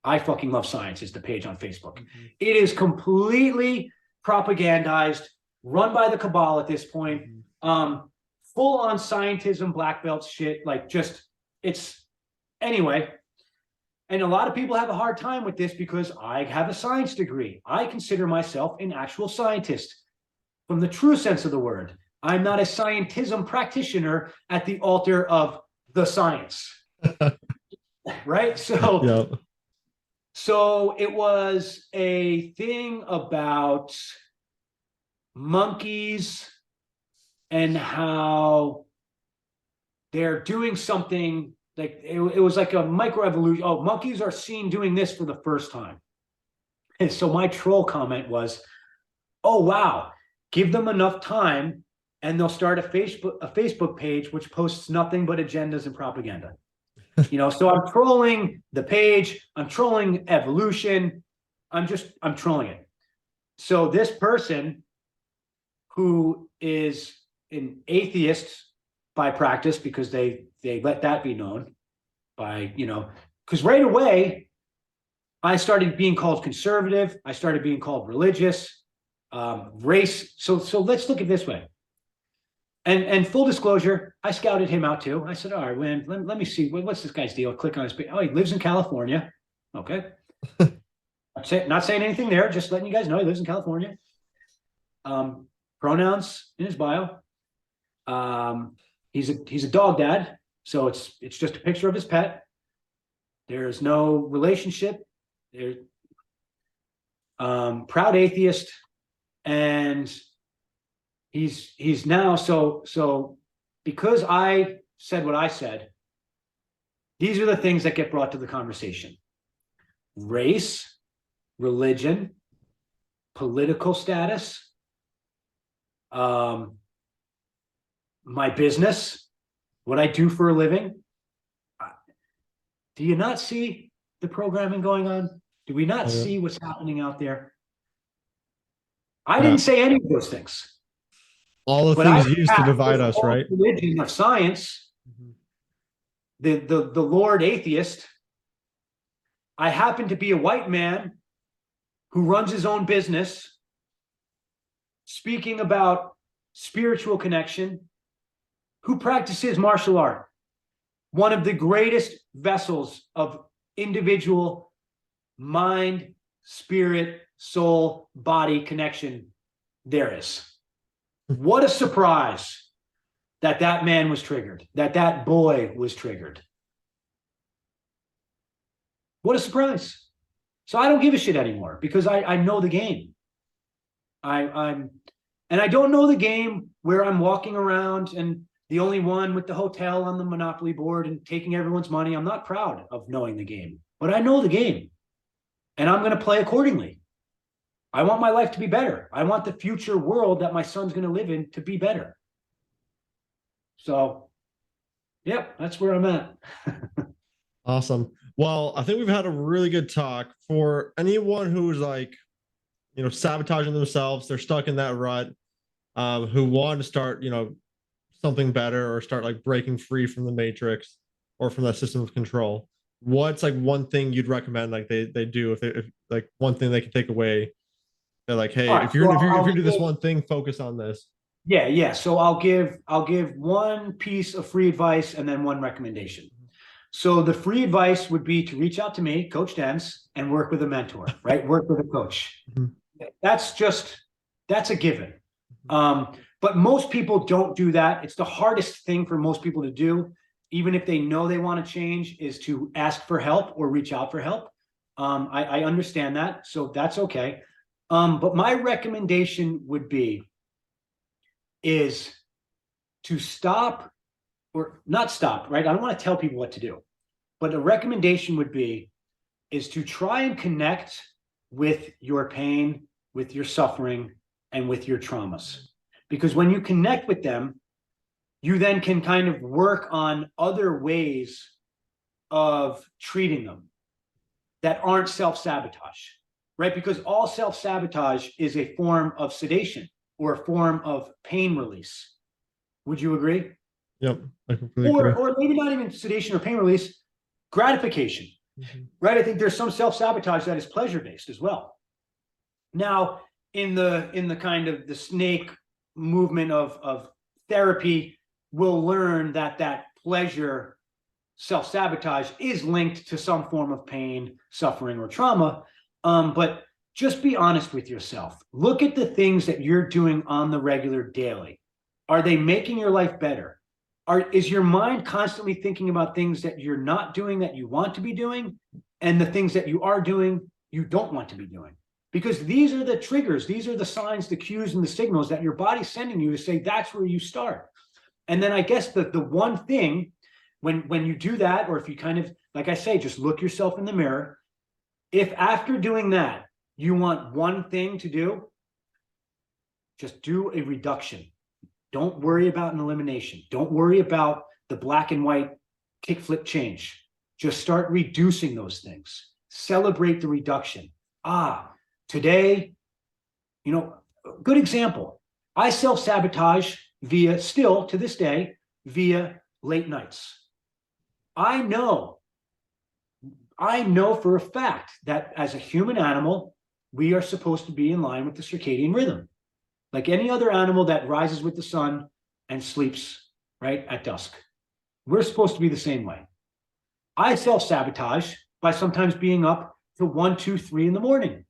I fucking love science is the page on Facebook. Mm-hmm. It is completely propagandized, run by the cabal at this point. Mm-hmm. Full on scientism, black belt shit. Anyway. And a lot of people have a hard time with this because I have a science degree. I consider myself an actual scientist from the true sense of the word. I'm not a scientism practitioner at the altar of the science. right? So, Yep. so it was a thing about monkeys and how they're doing something like it was like a microevolution. Oh, monkeys are seen doing this for the first time. And so my troll comment was, oh wow, give them enough time and they'll start a Facebook page which posts nothing but agendas and propaganda. So I'm trolling the page, I'm trolling evolution, I'm trolling it. So this person who is an atheist by practice, because they let that be known by, because right away I started being called conservative, I started being called religious, race. So let's look at it this way. And full disclosure, I scouted him out too. I said, all right, man, let me see. What's this guy's deal? Click on his page. Oh, he lives in California. Okay. Not saying anything there, just letting you guys know he lives in California. Pronouns in his bio. He's a dog dad. So it's just a picture of his pet. There's no relationship. There's proud atheist. And he's now so because I said what I said, these are the things that get brought to the conversation: race, religion, political status, my business, what I do for a living. Do you not see the programming going on? Do we not see what's happening out there? I didn't say any of those things. All the But things used to divide us, right? Religion of science, the Lord atheist. I happen to be a white man who runs his own business, speaking about spiritual connection, who practices martial art, one of the greatest vessels of individual mind, spirit, soul, body connection there is. What a surprise that man was triggered, that boy was triggered. What a surprise. So I don't give a shit anymore because I know the game. And I don't know the game where I'm walking around and the only one with the hotel on the Monopoly board and taking everyone's money. I'm not proud of knowing the game, but I know the game and I'm going to play accordingly. I want my life to be better. I want the future world that my son's going to live in to be better. So, yep, that's where I'm at. Awesome. Well, I think we've had a really good talk. For anyone who's like, sabotaging themselves, they're stuck in that rut, who want to start, something better or start like breaking free from the matrix or from that system of control. What's like one thing you'd recommend like they do if like one thing they can take away? They're like, hey, Right, if you do this one thing, focus on this. Yeah. So I'll give one piece of free advice and then one recommendation. So the free advice would be to reach out to me, Coach Denz, and work with a mentor, right? Work with a coach. That's a given. But most people don't do that. It's the hardest thing for most people to do, even if they know they want to change, is to ask for help or reach out for help. I understand that, so that's okay. But my recommendation would be is to stop, or not stop, right? I don't want to tell people what to do, but a recommendation would be is to try and connect with your pain, with your suffering, and with your traumas. Because when you connect with them, you then can kind of work on other ways of treating them that aren't self-sabotage, right? Because all self-sabotage is a form of sedation or a form of pain release. Would you agree? Yep, I completely agree. Or maybe not even sedation or pain release, gratification, right? I think there's some self-sabotage that is pleasure-based as well. Now, in the kind of the snake movement of therapy, we'll learn that pleasure self-sabotage is linked to some form of pain, suffering, or trauma. But just be honest with yourself. Look at the things that you're doing on the regular daily. Are they making your life better? is your mind constantly thinking about things that you're not doing that you want to be doing, and the things that you are doing you don't want to be doing? Because these are the triggers, these are the signs, the cues, and the signals that your body's sending you to say that's where you start. And then I guess the one thing, when you do that, or if you kind of, like I say, just look yourself in the mirror, if after doing that you want one thing to do, just do a reduction. Don't worry about an elimination. Don't worry about the black and white kickflip change. Just start reducing those things. Celebrate the reduction. Today, good example. I self-sabotage still to this day, via late nights. I know for a fact that as a human animal, we are supposed to be in line with the circadian rhythm. Like any other animal that rises with the sun and sleeps right at dusk. We're supposed to be the same way. I self-sabotage by sometimes being up to 1, 2, 3 in the morning,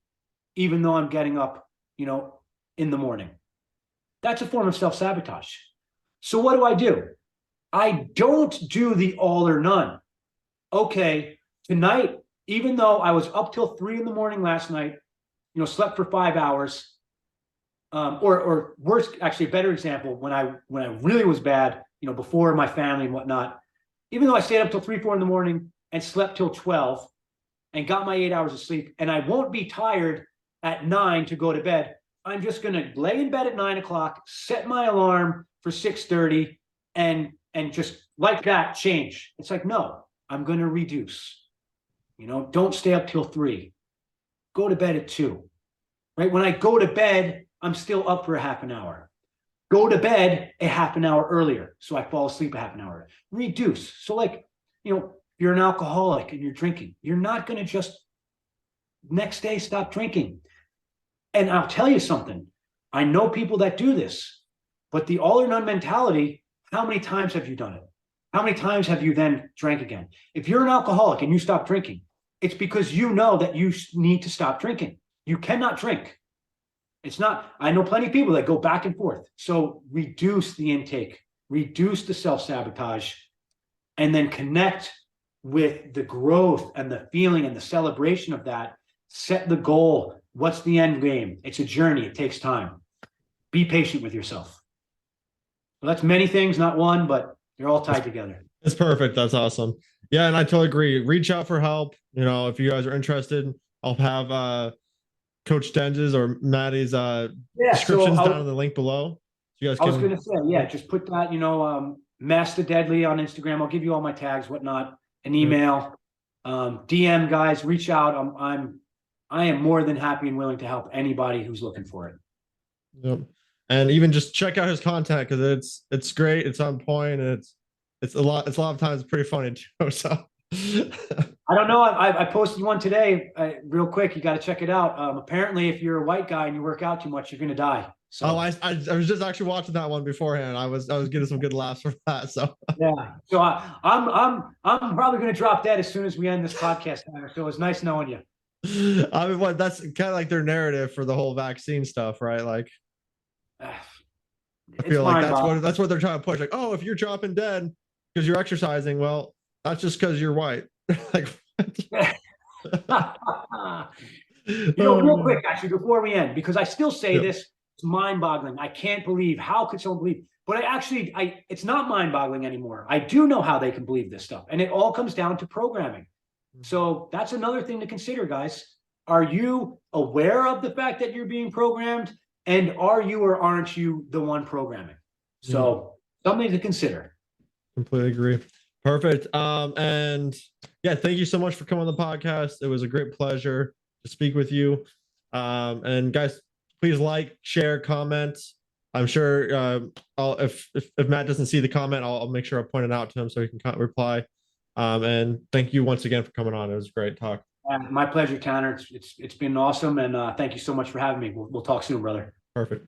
even though I'm getting up, in the morning. That's a form of self-sabotage. So what do? I don't do the all or none. Okay, tonight, even though I was up till 3 in the morning last night, slept for 5 hours, or worse, actually a better example, when I really was bad, before my family and whatnot, even though I stayed up till 3, 4 in the morning and slept till 12 and got my 8 hours of sleep, and I won't be tired at 9 to go to bed, I'm just going to lay in bed at 9 o'clock, set my alarm for 6:30, and just like that change. It's like, no, I'm going to reduce. Don't stay up till 3. Go to bed at 2. Right? When I go to bed, I'm still up for a half an hour. Go to bed a half an hour earlier, so I fall asleep a half an hour. Reduce. So you're an alcoholic and you're drinking. You're not going to just next day stop drinking. And I'll tell you something. I know people that do this, but the all or none mentality, how many times have you done it? How many times have you then drank again? If you're an alcoholic and you stop drinking, it's because you know that you need to stop drinking. You cannot drink. It's not, I know plenty of people that go back and forth. So reduce the intake, reduce the self-sabotage, and then connect with the growth and the feeling and the celebration of that. Set the goal. What's the end game? It's a journey. It takes time. Be patient with yourself. Well, that's many things, not one, but they're all tied together. That's perfect. That's awesome. Yeah, and I totally agree. Reach out for help. If you guys are interested, I'll have Coach Denz's or Matty's descriptions down in the link below. So you guys I was going to say, just put that, Master Deadly on Instagram. I'll give you all my tags, whatnot, an email, DM guys, reach out. I am more than happy and willing to help anybody who's looking for it. Yep. And even just check out his content, because it's great. It's on point. And it's a lot of times pretty funny too. So I don't know. I posted one today, real quick. You got to check it out. Apparently, if you're a white guy and you work out too much, you're going to die. So I was just actually watching that one beforehand. I was getting some good laughs from that. So yeah. So I'm probably going to drop dead as soon as we end this podcast. So it was nice knowing you. I mean, that's kind of like their narrative for the whole vaccine stuff, right? Like, I feel like that's what they're trying to push. Like, oh, if you're dropping dead because you're exercising, well, that's just because you're white. Like, real quick, actually, before we end, because I still say this, it's mind-boggling. I can't believe, how could someone believe? But it's not mind-boggling anymore. I do know how they can believe this stuff, and it all comes down to programming. So that's another thing to consider, guys. Are you aware of the fact that you're being programmed? And are you or aren't you the one programming? So something to consider. Completely agree. Perfect. And yeah, thank you so much for coming on the podcast. It was a great pleasure to speak with you. And guys, please like, share, comment. I'm sure if Matt doesn't see the comment, I'll make sure I point it out to him so he can reply. And thank you once again for coming on. It was a great talk. My pleasure, Tanner. It's been awesome. And thank you so much for having me. We'll talk soon, brother. Perfect.